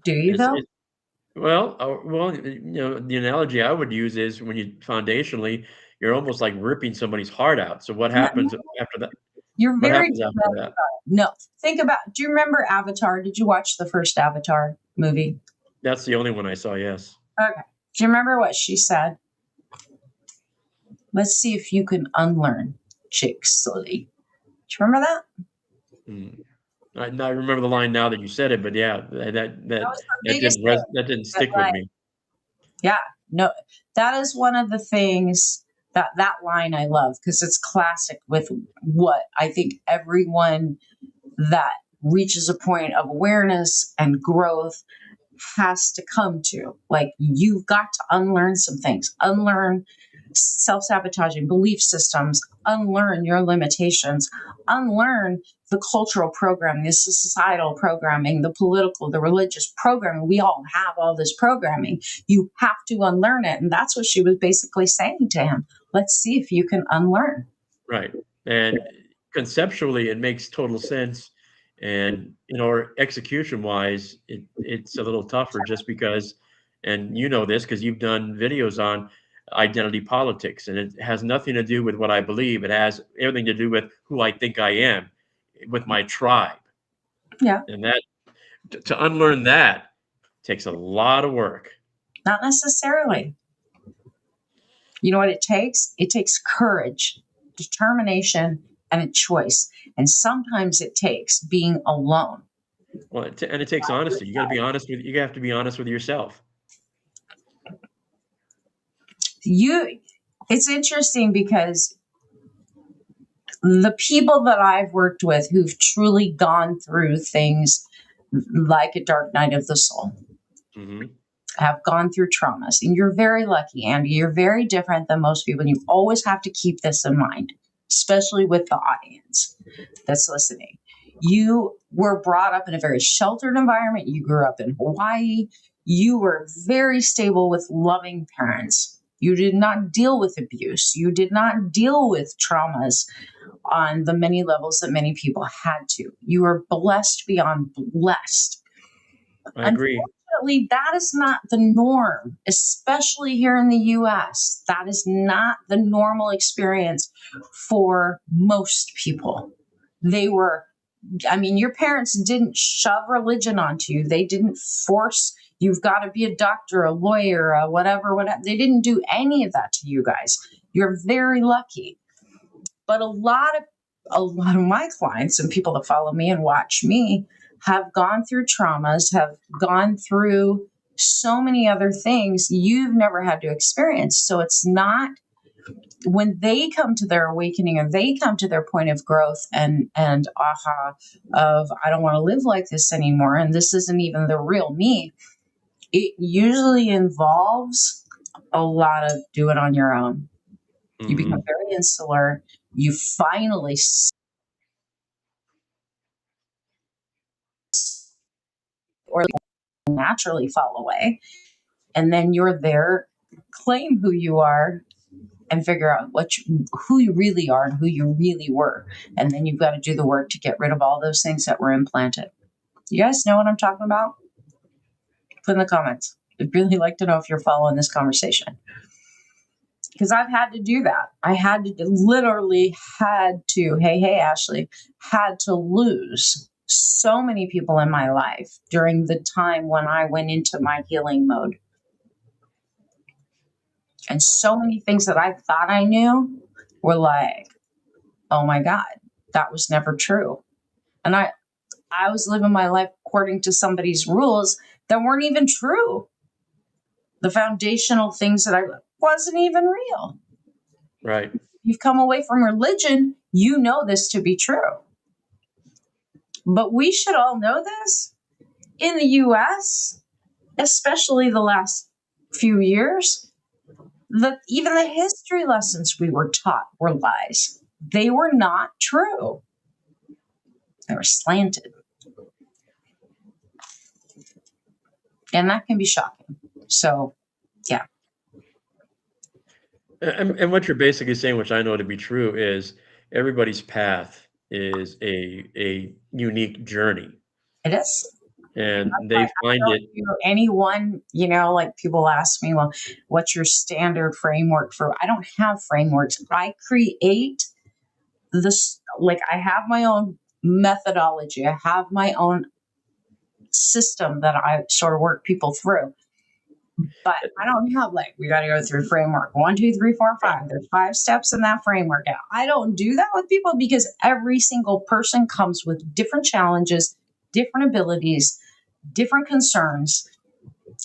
Do you though? The analogy I would use is when you foundationally, you're almost like ripping somebody's heart out. So what No, happens after that? you're What very happens after that? no. Think about. Do you remember Avatar? Did you watch the first Avatar? movie? That's the only one I saw, yes. Okay. Do you remember what she said? Let's see if you can unlearn Jigsaw. Do you remember that? Mm. I remember the line now that you said it, but yeah, That was her biggest thing. that didn't But stick with like, me. yeah, no, that is one of the things that line I love because it's classic with what I think everyone that reaches a point of awareness and growth has to come to. Like, you've got to unlearn some things, unlearn self sabotaging belief systems, unlearn your limitations, unlearn the cultural programming, the societal programming, the political, the religious programming. We all have all this programming. You have to unlearn it. And that's what she was basically saying to him. Let's see if you can unlearn. Right. And conceptually, it makes total sense. And, execution wise, it's a little tougher just because, and you know this because you've done videos on identity politics, and it has nothing to do with what I believe. It has everything to do with who I think I am with my tribe. Yeah, And that to unlearn that takes a lot of work. not necessarily. You know what it takes? It takes courage, determination, and a choice. And sometimes it takes being alone. Well, and it takes honesty. You have to be honest with yourself. It's interesting because the people that I've worked with who've truly gone through things like a dark night of the soul Hmm. have gone through traumas. And you're very lucky, Andy. You're very different than most people. And you always have to keep this in mind, especially with the audience that's listening. You were brought up in a very sheltered environment. You grew up in Hawaii. You were very stable with loving parents. You did not deal with abuse. You did not deal with traumas on the many levels that many people had to. You were blessed beyond blessed. I agree. Unfortunately, that is not the norm, especially here in the US. That is not the normal experience for most people. Your parents didn't shove religion onto you. They didn't force you've got to be a doctor, a lawyer, a whatever. They didn't do any of that to you guys. You're very lucky. But a lot of my clients and people that follow me and watch me have gone through traumas, have gone through so many other things you've never had to experience. So it's not when they come to their awakening or they come to their point of growth and aha of I don't want to live like this anymore and this isn't even the real me. It usually involves a lot of do it on your own. You become very insular. You finally or naturally fall away. And then you're there, claim who you are and figure out who you really are and who you really were. And then you've got to do the work to get rid of all those things that were implanted. You guys know what I'm talking about? Put in the comments. I'd really like to know if you're following this conversation. Because I've had to do that. I literally had to, hey, Ashley, had to lose so many people in my life during the time when I went into my healing mode. And so many things that I thought I knew were like, oh my God, that was never true. And I was living my life according to somebody's rules that weren't even true. The foundational things that I wasn't even real. Right. You've come away from religion, you know this to be true. But we should all know this. In the US, especially the last few years, even the history lessons we were taught were lies. They were not true. They were slanted. And that can be shocking. So, yeah. And what you're basically saying, which I know to be true, is everybody's path is a unique journey, It is. and they find it. Anyone, like people ask me, well, what's your standard framework for? I don't have frameworks. I create this, like I have my own methodology. I have my own system that I sort of work people through. But I don't have like, we got to go through framework 1, 2, 3, 4, 5. There's 5 steps in that framework. And I don't do that with people because every single person comes with different challenges, different abilities, different concerns,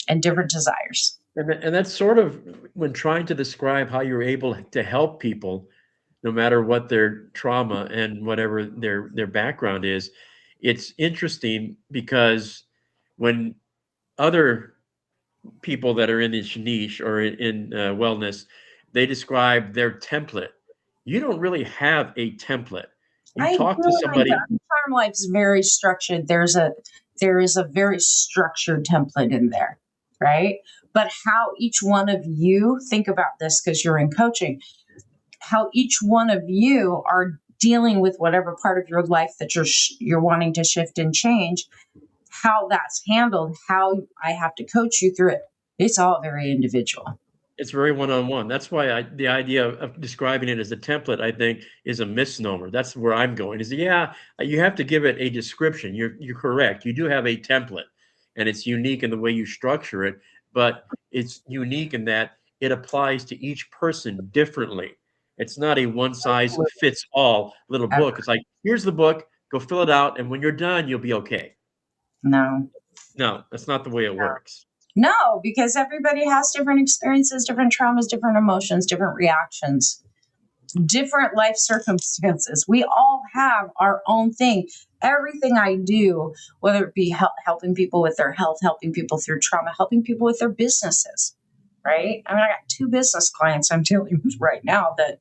and different desires. And that's sort of when trying to describe how you're able to help people, no matter what their trauma and whatever their background is. It's interesting because when other people that are in this niche or in wellness, they describe their template. You don't really have a template. You I talk to feel like somebody. Charm Life is very structured. There is a very structured template in there, right? But how each one of you think about this, because you're in coaching, how each one of you are dealing with whatever part of your life that you're wanting to shift and change, how that's handled, how I have to coach you through it. It's all very individual. It's very one-on-one. That's why the idea of describing it as a template, I think, is a misnomer. That's where I'm going. Is yeah, you have to give it a description. You're correct. You do have a template, and it's unique in the way you structure it. But it's unique in that it applies to each person differently. It's not a one-size-fits-all little book. It's like, here's the book. Go fill it out, and when you're done, you'll be okay. No. No, that's not the way it works. No, because everybody has different experiences, different traumas, different emotions, different reactions, different life circumstances. We all have our own thing. Everything I do, whether it be helping people with their health, helping people through trauma, helping people with their businesses, right? I mean, I got 2 business clients I'm dealing with right now that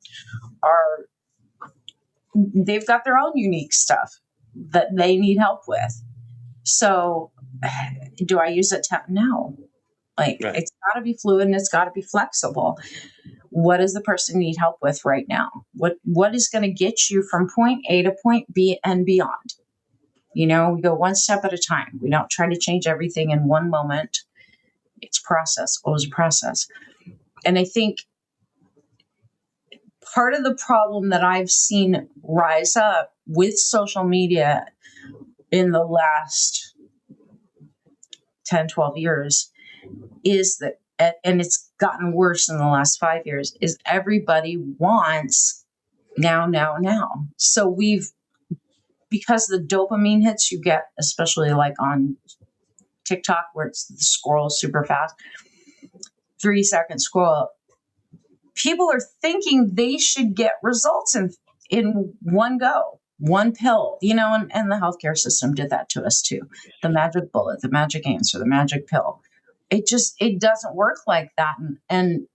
they've got their own unique stuff that they need help with. So do I use it? No. Like, right. It's got to be fluid and it's got to be flexible. What does the person need help with right now? What is going to get you from point A to point B and beyond? We go one step at a time. We don't try to change everything in one moment. It's process, always a process. And I think part of the problem that I've seen rise up with social media in the last 10, 12 years is that, and it's gotten worse in the last 5 years, is everybody wants now, now, now. So because the dopamine hits you get, especially like on TikTok where it's the scroll super fast, 3-second scroll, people are thinking they should get results in one go, one pill, and the healthcare system did that to us too. The magic bullet, the magic answer, the magic pill. It doesn't work like that. And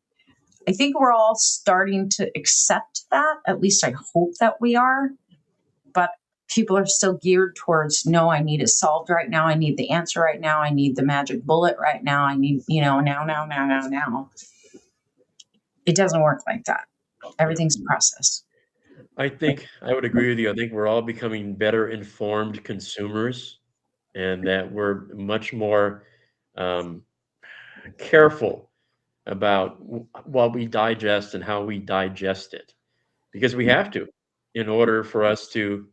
I think we're all starting to accept that. At least I hope that we are. But people are still geared towards, no, I need it solved right now. I need the answer right now. I need the magic bullet right now. I need, now. It doesn't work like that. Everything's a process. I think I would agree with you. I think we're all becoming better informed consumers and that we're much more careful about what we digest and how we digest it because we have to in order for us to,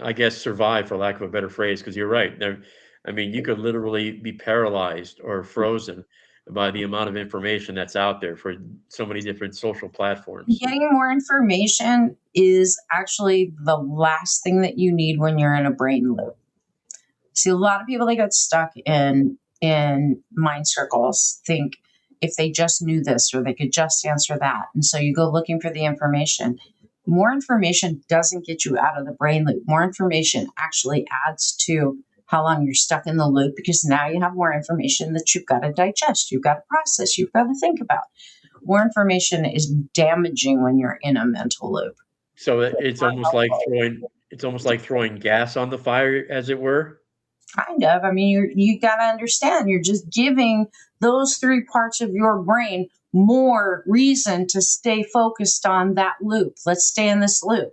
I guess, survive, for lack of a better phrase, because you're right. I mean, you could literally be paralyzed or frozen by the amount of information that's out there for so many different social platforms. Getting more information is actually the last thing that you need when you're in a brain loop. See, a lot of people, they get stuck in mind circles, think if they just knew this or they could just answer that. And so you go looking for the information. More information doesn't get you out of the brain loop. More information actually adds to how long you're stuck in the loop because now you have more information that you've got to digest, you've got to process, you've got to think about. More information is damaging when you're in a mental loop. So it's almost like throwing gas on the fire, as it were. Kind of. I mean, you got to understand, you're just giving those 3 parts of your brain more reason to stay focused on that loop. Let's stay in this loop.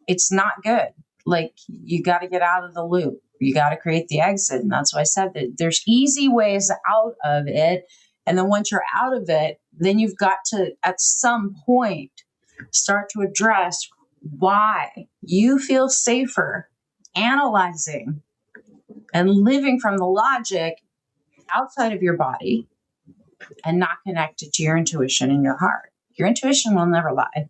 It's not good. Like, you got to get out of the loop. You got to create the exit. And that's why I said that there's easy ways out of it. And then once you're out of it, then you've got to, at some point, start to address why you feel safer analyzing and living from the logic outside of your body and not connected to your intuition and your heart. Your intuition will never lie.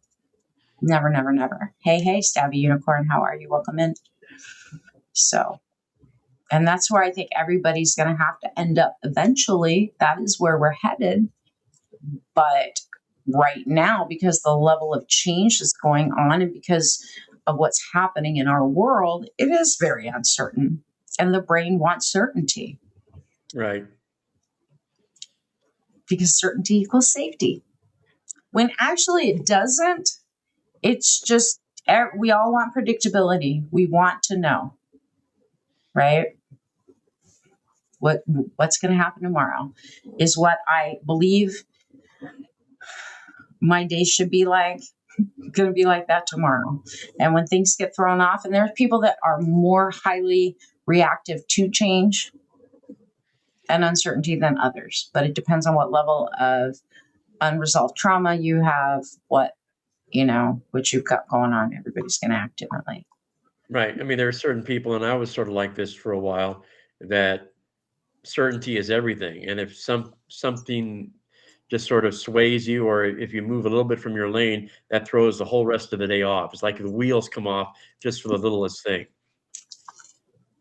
Never, never, never. Hey, Stabby Unicorn, how are you? Welcome in. So, and that's where I think everybody's going to have to end up eventually. That is where we're headed. But right now, because the level of change is going on and because of what's happening in our world, it is very uncertain. And the brain wants certainty. Right. Because certainty equals safety. When actually it doesn't, it's just, we all want predictability. We want to know, right? What's going to happen tomorrow is what I believe my day should be like. Going to be like that tomorrow. And when things get thrown off, and there's people that are more highly reactive to change and uncertainty than others, but it depends on what level of unresolved trauma you have, what you've got going on. Everybody's going to act differently. Right. I mean, there are certain people, and I was sort of like this for a while, that certainty is everything. And if something just sort of sways you, or if you move a little bit from your lane, that throws the whole rest of the day off. It's like the wheels come off just for the littlest thing.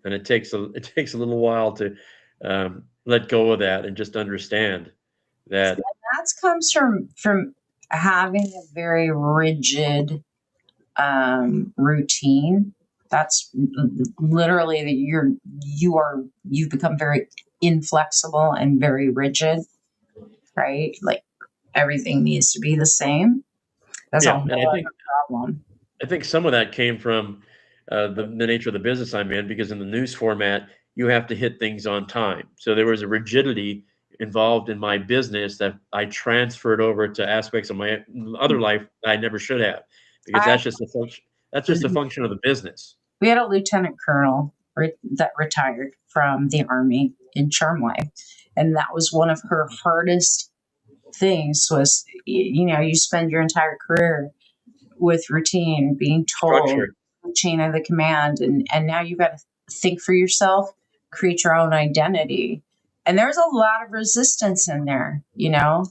And it takes a little while to let go of that and just understand that. And that comes from having a very rigid routine. That's literally that you've become very inflexible and very rigid, right? Like everything needs to be the same. That's a whole other problem. I think some of that came from the nature of the business I'm in, because in the news format, you have to hit things on time. So there was a rigidity involved in my business that I transferred over to aspects of my other life I never should have, because that's just a function. That's just a function of the business. We had a lieutenant colonel that retired from the Army in Charm Life, and that was one of her hardest things. Was you spend your entire career with routine, being told Structure. the chain of the command, and now you've got to think for yourself, create your own identity. And there's a lot of resistance in there, a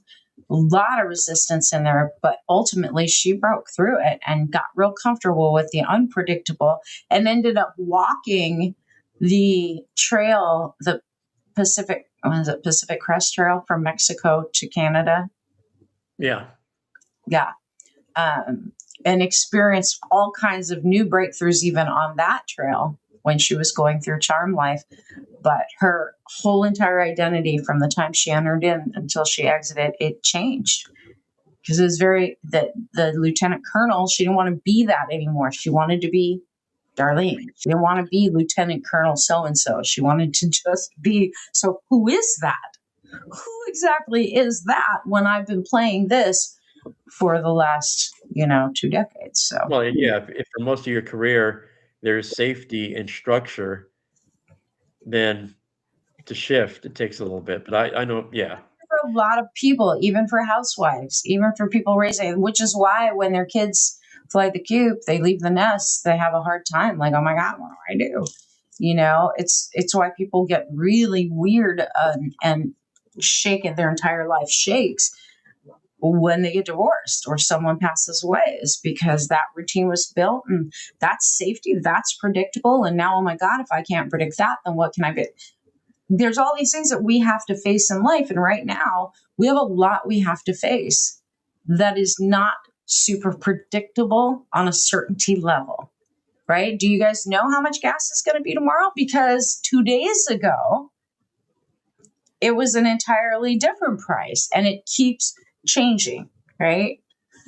lot of resistance in there, but ultimately she broke through it and got real comfortable with the unpredictable and ended up walking the trail, the Pacific Crest Trail from Mexico to Canada. Yeah. And experienced all kinds of new breakthroughs even on that trail when she was going through Charm Life. But her whole entire identity from the time she entered in until she exited, it changed. Because it was the lieutenant colonel, she didn't want to be that anymore. She wanted to be Darlene. She didn't want to be Lieutenant Colonel so-and-so. She wanted to just be, so who is that? Who exactly is that when I've been playing this for the last, 2 decades? So, well, yeah, if for most of your career there's safety and structure, then to shift, it takes a little bit. But I know, yeah. For a lot of people, even for housewives, even for people raising, which is why when their kids fly the coop, they leave the nest, they have a hard time. Like, oh my God, what do I do? It's why people get really weird and shaken. Their entire life shakes when they get divorced or someone passes away, is because that routine was built and that's safety, that's predictable. And now, oh my God, if I can't predict that, then what can I be? There's all these things that we have to face in life. And right now we have a lot we have to face that is not super predictable on a certainty level, right? Do you guys know how much gas is going to be tomorrow? Because 2 days ago, it was an entirely different price and it keeps changing, right?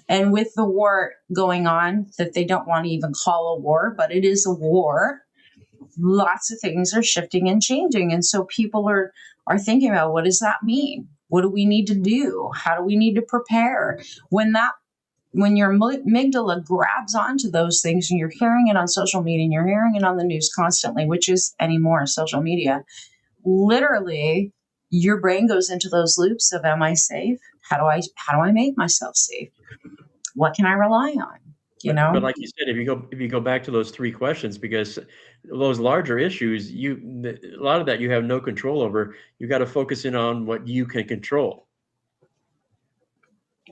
And with the war going on that they don't want to even call a war, but it is a war, lots of things are shifting and changing. And so people are thinking about, what does that mean? What do we need to do? How do we need to prepare? When your amygdala grabs onto those things and you're hearing it on social media and you're hearing it on the news constantly, which is anymore social media, literally your brain goes into those loops of, am I safe? How do I make myself safe? What can I rely on? you know? But like you said, if you go back to those 3 questions, because those larger issues, a lot of that you have no control over. You got to focus in on what you can control.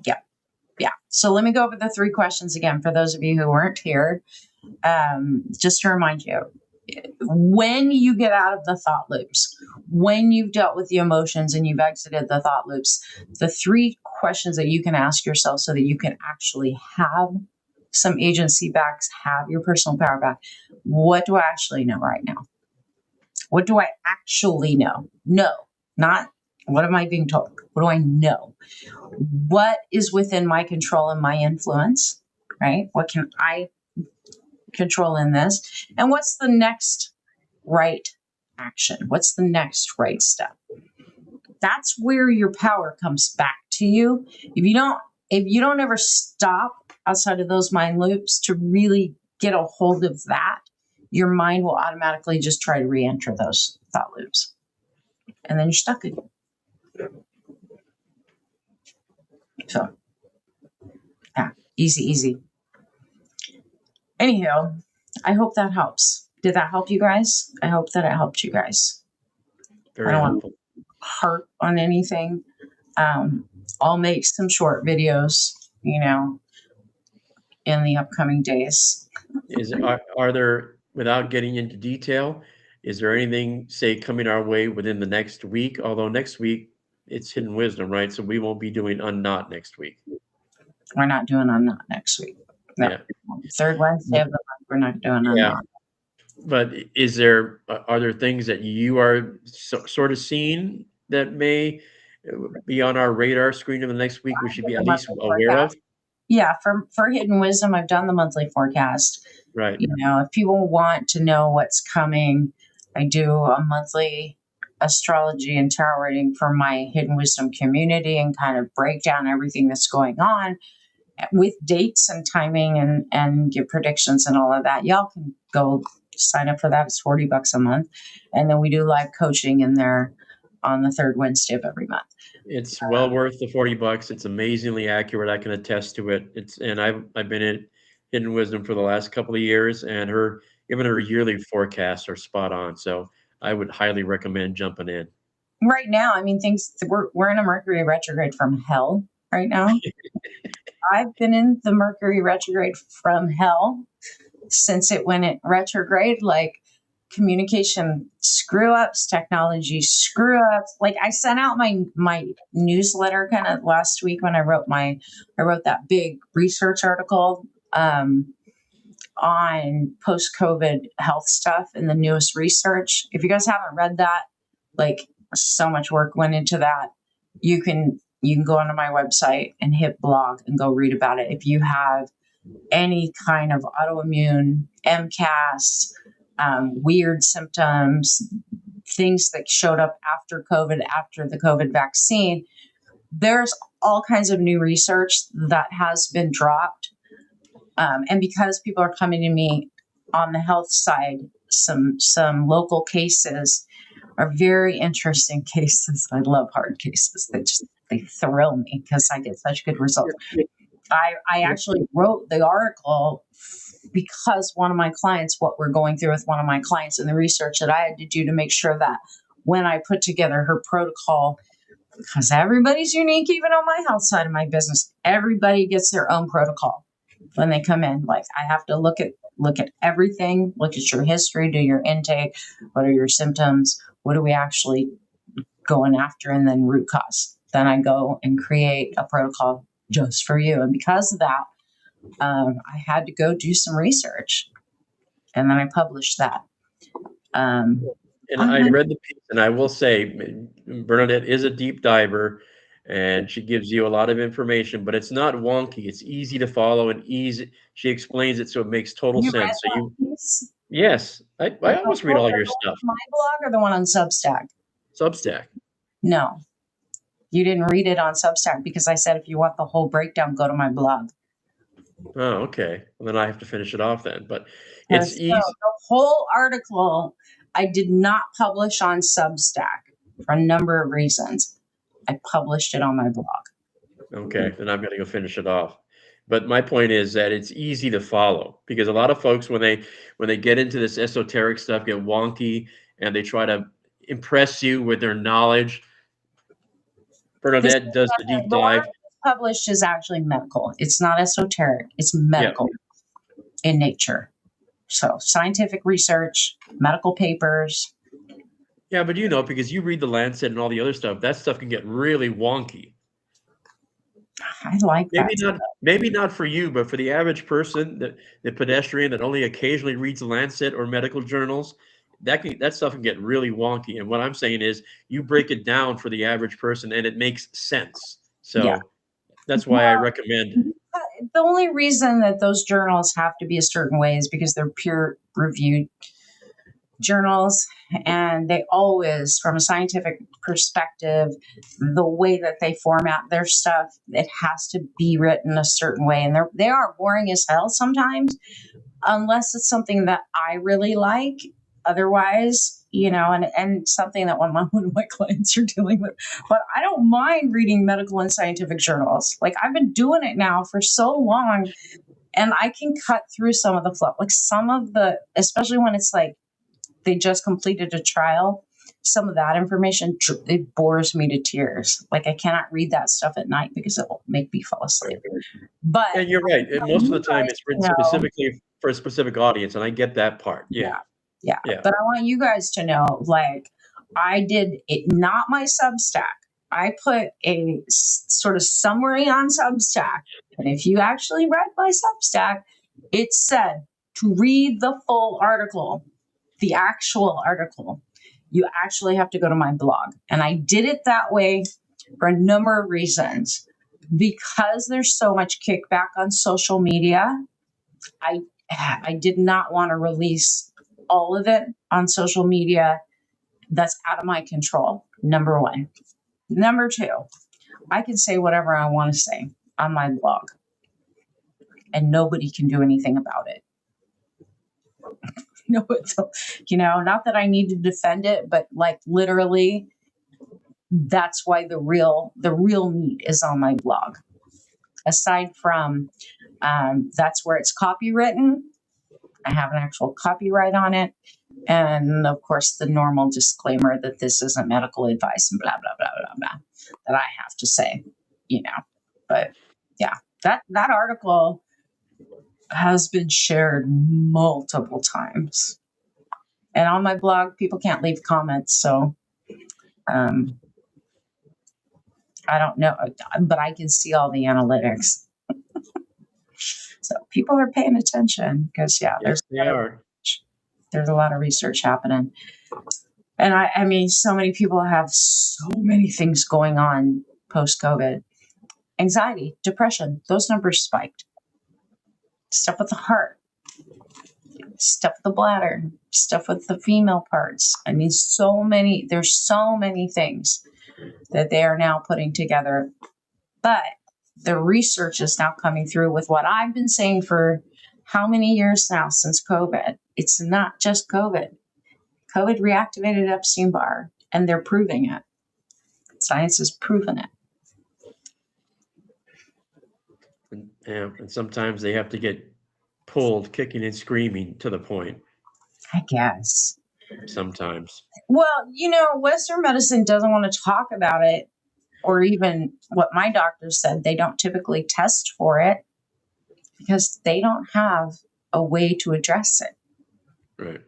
Yeah. Yeah. So let me go over the 3 questions again for those of you who weren't here. Just to remind you, when you get out of the thought loops, when you've dealt with the emotions and you've exited the thought loops, the 3 questions that you can ask yourself so that you can actually have some agency back, have your personal power back. What do I actually know right now? What do I actually know? No, not what am I being told? What do I know? What is within my control and my influence, right? What can I control in this? And what's the next right action? What's the next right step? That's where your power comes back to you. If you don't ever stop outside of those mind loops to really get a hold of that, your mind will automatically just try to re-enter those thought loops. And then you're stuck again. So, yeah, easy. Anyhow, I hope that helps. Did that help you guys? I hope that it helped you guys. Very helpful. Heart on anything. I'll make some short videos, in the upcoming days. Are there, without getting into detail, is there anything, say, coming our way within the next week? Although next week it's Hidden Wisdom, right? So we won't be doing UNKNOT next week. We're not doing UNKNOT next week. No. Yeah. 3rd Wednesday of the month, we're not doing UNKNOT. But are there things that you are sort of seeing that may be on our radar screen in the next week we should be at least aware of? Yeah, for Hidden Wisdom, I've done the monthly forecast. Right. If people want to know what's coming, I do a monthly astrology and tarot reading for my Hidden Wisdom community and kind of break down everything that's going on with dates and timing and give predictions and all of that. Y'all can go sign up for that. It's $40 a month. And then we do live coaching in there on the 3rd Wednesday of every month. It's well worth the $40. It's amazingly accurate. I can attest to it. I've been in Hidden Wisdom for the last couple of years, and even her yearly forecasts are spot on. So I would highly recommend jumping in. Right now, we're in a Mercury retrograde from hell right now. I've been in the Mercury retrograde from hell since it went retrograde, like communication screw ups, technology screw ups. Like I sent out my newsletter kind of last week when I wrote that big research article on post-COVID health stuff and the newest research. If you guys haven't read that, like so much work went into that. You can go onto my website and hit blog and go read about it. If you have any kind of autoimmune, MCAS, weird symptoms, things that showed up after COVID, after the COVID vaccine, there's all kinds of new research that has been dropped. And because people are coming to me on the health side, some local cases are very interesting cases. I love hard cases. They thrill me because I get such good results. I actually wrote the article because what we're going through with one of my clients and the research that I had to do to make sure that when I put together her protocol, because everybody's unique, even on my health side of my business, everybody gets their own protocol when they come in. Like I have to look at everything, look at your history, do your intake, what are your symptoms, what are we actually going after, and then root cause. Then I go and create a protocol just for you. And because of that, I had to go do some research, and then I published that. And I read the piece, and I will say, Bernadette is a deep diver, and she gives you a lot of information, but it's not wonky. It's easy to follow and easy. She explains it so it makes total sense. Yes, I almost read all your stuff. My blog or the one on Substack? Substack. No, you didn't read it on Substack because I said if you want the whole breakdown, go to my blog. Oh, okay. Well, then I have to finish it off then. But it's easy. The whole article I did not publish on Substack for a number of reasons. I published it on my blog. Okay, then I'm going to go finish it off. But my point is that it's easy to follow because a lot of folks, when they get into this esoteric stuff, get wonky and they try to impress you with their knowledge. This Bernadette does the deep the one dive. that's published is actually medical. It's not esoteric. It's Yeah. medical in nature. So scientific research, medical papers. Yeah, but because you read the Lancet and all the other stuff, that stuff can get really wonky. I like that. Maybe not for you, but for the average person, the pedestrian that only occasionally reads the Lancet or medical journals, that stuff can get really wonky. And what I'm saying is, you break it down for the average person, and it makes sense. Yeah. So that's why I recommend. The only reason that those journals have to be a certain way is because they're peer-reviewed journals, and they always, from a scientific perspective, the way that they format their stuff, it has to be written a certain way, and they are boring as hell sometimes, unless it's something that I really like. Otherwise, and something that one of my clients are dealing with. But I don't mind reading medical and scientific journals. Like, I've been doing it now for so long, and I can cut through some of the fluff. Like, some of the, especially when it's like they just completed a trial, some of that information, it bores me to tears. Like, I cannot read that stuff at night because it will make me fall asleep. But And you're right. And most of the time, it's written specifically for a specific audience, and I get that part. Yeah. But I want you guys to know, like, I did it, not my Substack. I put a sort of summary on Substack. And if you actually read my Substack, it said to read the full article, the actual article, you actually have to go to my blog. And I did it that way for a number of reasons. Because there's so much kickback on social media, I did not want to release all of it on social media. That's out of my control, number one. Number two, I can say whatever I want to say on my blog, and nobody can do anything about it. No, not that I need to defend it, but like, literally, that's why the real meat is on my blog. Aside from that's where it's copywritten. I have an actual copyright on it. And of course, the normal disclaimer that this isn't medical advice and blah, blah, blah, blah, blah, that I have to say, But yeah, that article has been shared multiple times. And on my blog, people can't leave comments. So I don't know, but I can see all the analytics. So people are paying attention because, Yes, they are. There's a lot of research happening. And I mean, so many people have so many things going on post-COVID. Anxiety, depression, those numbers spiked. Stuff with the heart, stuff with the bladder, stuff with the female parts. I mean, there's so many things that they are now putting together. But the research is now coming through with what I've been saying for how many years now since COVID. It's not just COVID. COVID reactivated Epstein-Barr, and they're proving it. Science has proven it. And sometimes they have to get pulled, kicking and screaming to the point. I guess. Sometimes. Well, Western medicine doesn't want to talk about it, or even what my doctor said, they don't typically test for it because they don't have a way to address it. Right.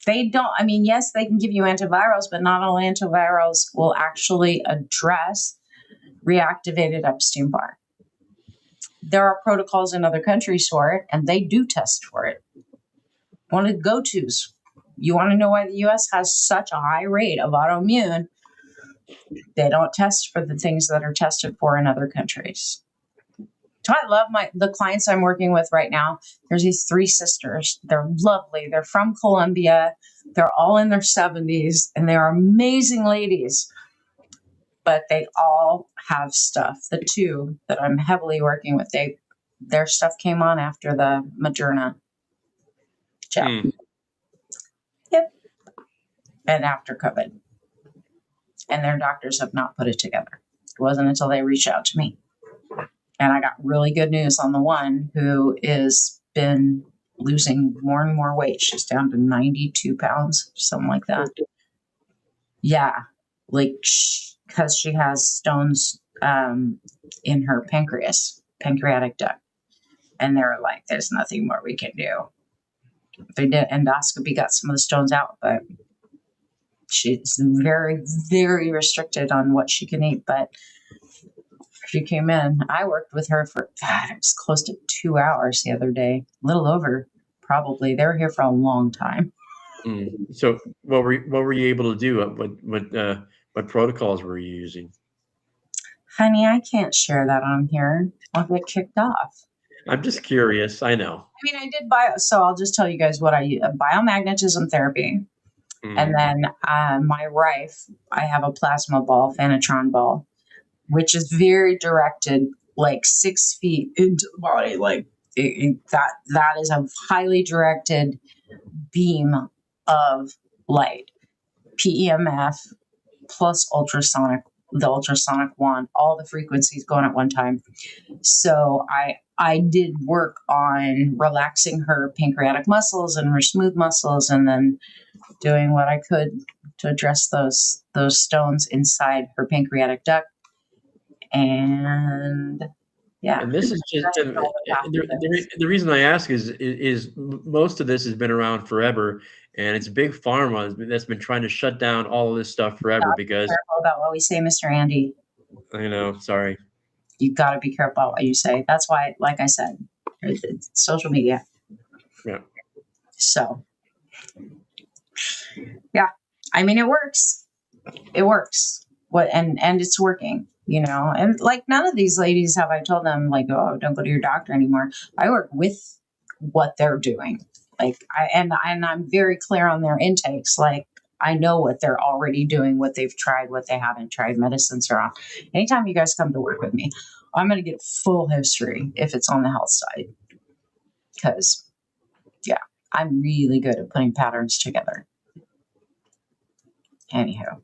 They don't, I mean, yes, they can give you antivirals, but not all antivirals will actually address reactivated Epstein-Barr. There are protocols in other countries for it, and they do test for it. One of the go-tos. You want to know why the U.S. has such a high rate of autoimmune? They don't test for the things that are tested for in other countries. So I love the clients I'm working with right now. There's these three sisters. They're lovely. They're from Colombia. They're all in their 70s, and they're amazing ladies. But they all have stuff. The two that I'm heavily working with, their stuff came on after the Moderna jab. Yep. And after COVID. And their doctors have not put it together. It wasn't until they reached out to me. And I got really good news on the one who is been losing more and more weight. She's down to 92 pounds, something like that. Yeah. Like, because she has stones in her pancreatic duct. And they were like, there's nothing more we can do. They did endoscopy, got some of the stones out, but she's very, very restricted on what she can eat. But she came in. I worked with her for, God, it was close to 2 hours the other day, a little over, probably. They were here for a long time. So what were you able to do? What protocols were you using? Honey, I can't share that on here. I'll get kicked off. I'm just curious. I know. I mean, I did so I'll just tell you guys what I use. Biomagnetism therapy. And then my Rife, I have a plasma ball, Phanatron ball, which is very directed, like 6 feet into the body. Like that is a highly directed beam of light, PEMF plus the ultrasonic wand, all the frequencies going at one time. So I did work on relaxing her pancreatic muscles and her smooth muscles, and then doing what I could to address those stones inside her pancreatic duct. And yeah. And this is just the reason I ask is most of this has been around forever, and it's big pharma that's been trying to shut down all of this stuff forever because careful about what we say, Mr. Andy. I know. Sorry. You got to be careful about what you say. That's why, like I said, it's social media. Yeah. So, yeah, I mean, it works. It works. And it's working, you know. And like, none of these ladies have I told them like, oh, don't go to your doctor anymore. I work with what they're doing. Like, I'm very clear on their intakes. Like, I know what they're already doing, what they've tried, what they haven't tried. Medicines are on. Anytime you guys come to work with me, I'm going to get full history if it's on the health side. Because, yeah, I'm really good at putting patterns together. Anywho.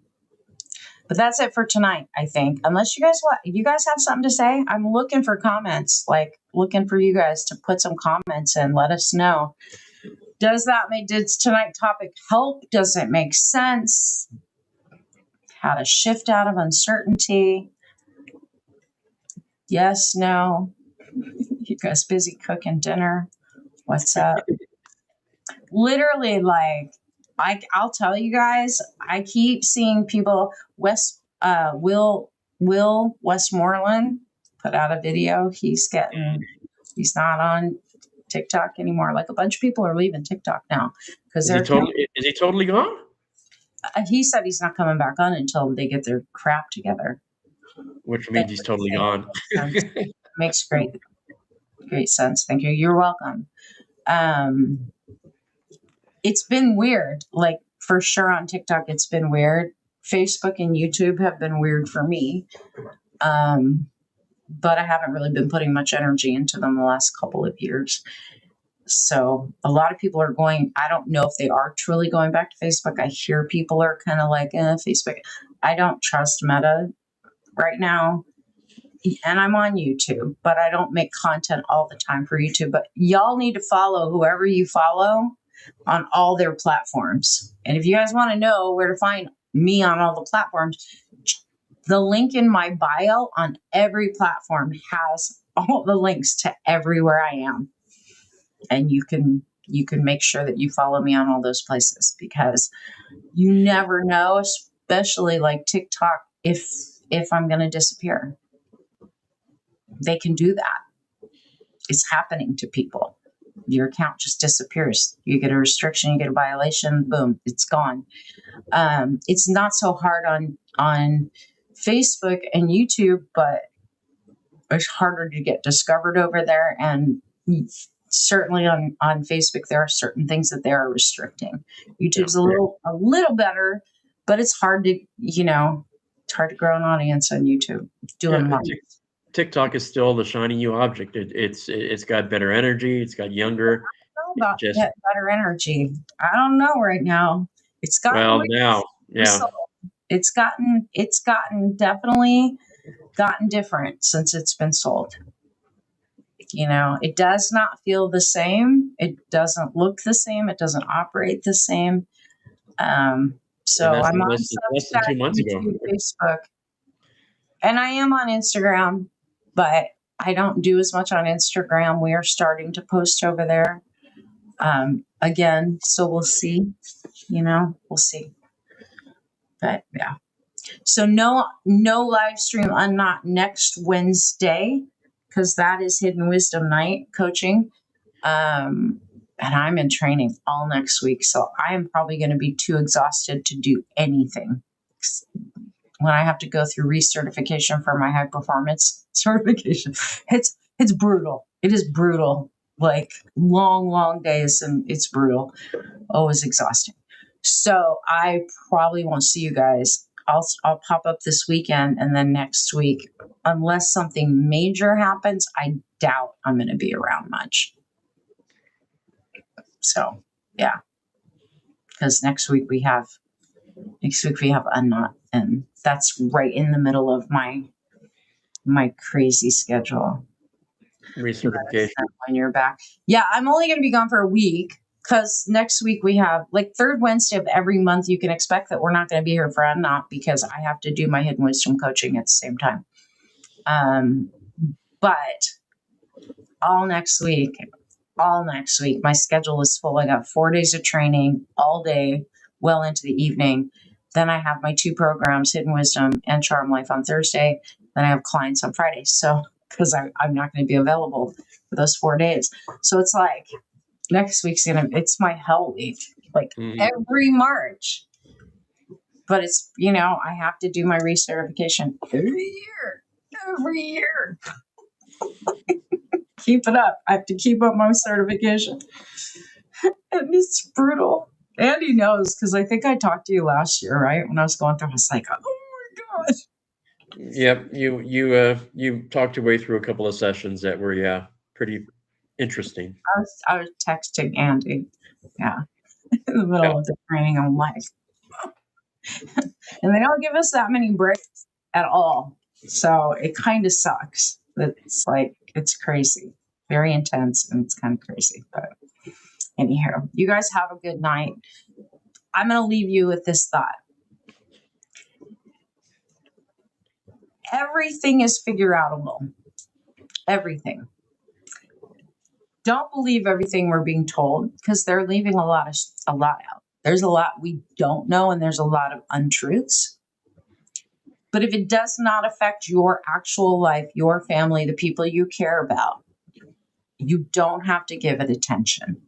But that's it for tonight, I think. Unless you guys have something to say, I'm looking for comments, like looking for you guys to put some comments and let us know. Did tonight's topic help? Does it make sense? How to shift out of uncertainty? Yes, no. You guys busy cooking dinner? What's up? Literally, like, I'll tell you guys, I keep seeing people, Will Westmoreland put out a video. He's not on TikTok anymore. Like, a bunch of people are leaving TikTok now because is he totally gone? He said he's not coming back on until they get their crap together. Which means he's totally gone. Makes great sense. Thank you. You're welcome. It's been weird. Like, for sure on TikTok, it's been weird. Facebook and YouTube have been weird for me. But I haven't really been putting much energy into them the last couple of years. So a lot of people are I don't know if they are truly going back to Facebook. I hear people are kind of like, Facebook. I don't trust Meta right now. And I'm on YouTube, but I don't make content all the time for YouTube. But y'all need to follow whoever you follow on all their platforms. And if you guys want to know where to find me on all the platforms, the link in my bio on every platform has all the links to everywhere I am. And you can make sure that you follow me on all those places, because you never know, especially like TikTok, if I'm going to disappear. They can do that. It's happening to people. Your account just disappears. You get a restriction, you get a violation, boom, it's gone. It's not so hard on Facebook and YouTube, but it's harder to get discovered over there. And certainly on Facebook, there are certain things that they are restricting. YouTube's a little better, but it's hard to, it's hard to grow an audience on YouTube doing TikTok is still the shiny new object. It's got better energy. It's got younger. I don't know about better energy. I don't know right now. It's gotten it's gotten definitely gotten different since it's been sold. You know, it does not feel the same. It doesn't look the same. It doesn't operate the same. So And that's I'm on less than Substack, 2 months ago. YouTube, Facebook, and I am on Instagram, but I don't do as much on Instagram. We are starting to post over there again. So we'll see, we'll see. But yeah. So no live stream on not next Wednesday, because that is Hidden Wisdom Night coaching. And I'm in training all next week. So I am probably going to be too exhausted to do anything when I have to go through recertification for my high performance certification. It's brutal. It is brutal. Like long days, and it's brutal. Always exhausting. So I probably won't see you guys. I'll pop up this weekend, and then next week, unless something major happens, I doubt I'm going to be around much. So yeah, because next week we have UNKNOT, and that's right in the middle of my crazy schedule. Recertification. When you're back, yeah, I'm only going to be gone for a week, because next week we have like third Wednesday of every month. You can expect that we're not going to be here for UNKNOT, because I have to do my Hidden Wisdom coaching at the same time. But all next week, my schedule is full. I got 4 days of training all day, well into the evening. Then I have my 2 programs, Hidden Wisdom and Charm Life, on Thursday. Then I have clients on Friday. So, because I'm not going to be available for those 4 days. So it's like next week's it's my hell week, like every March. But it's, I have to do my recertification every year. Keep it up. I have to keep up my certification. And it's brutal. Andy knows, because I think I talked to you last year, right? When I was going through, I was like, oh my God. Yep, you talked your way through a couple of sessions that were pretty interesting. I was texting Andy, in the middle of the training. I'm like, and they don't give us that many breaks at all, so it kind of sucks. It's like, it's crazy, very intense, and it's kind of crazy. But anyhow, you guys have a good night. I'm going to leave you with this thought. Everything is figure outable. Everything. Don't believe everything we're being told, because they're leaving a lot out. There's a lot we don't know, and there's a lot of untruths. But if it does not affect your actual life, your family, the people you care about, you don't have to give it attention.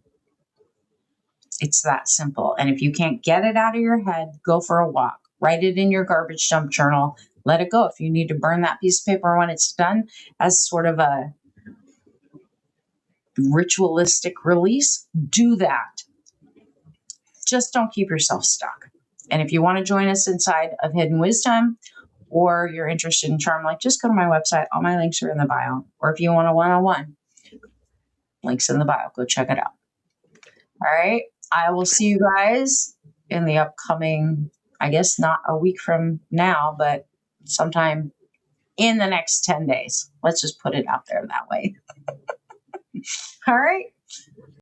It's that simple. And if you can't get it out of your head, go for a walk. Write it in your garbage dump journal. Let it go. If you need to burn that piece of paper when it's done as sort of a ritualistic release, do that. Just don't keep yourself stuck. And if you want to join us inside of Hidden Wisdom, or you're interested in Charm Life, just go to my website. All my links are in the bio. Or if you want a one-on-one, links in the bio. Go check it out. All right. I will see you guys in the upcoming, I guess not a week from now, but sometime in the next 10 days. Let's just put it out there that way. All right.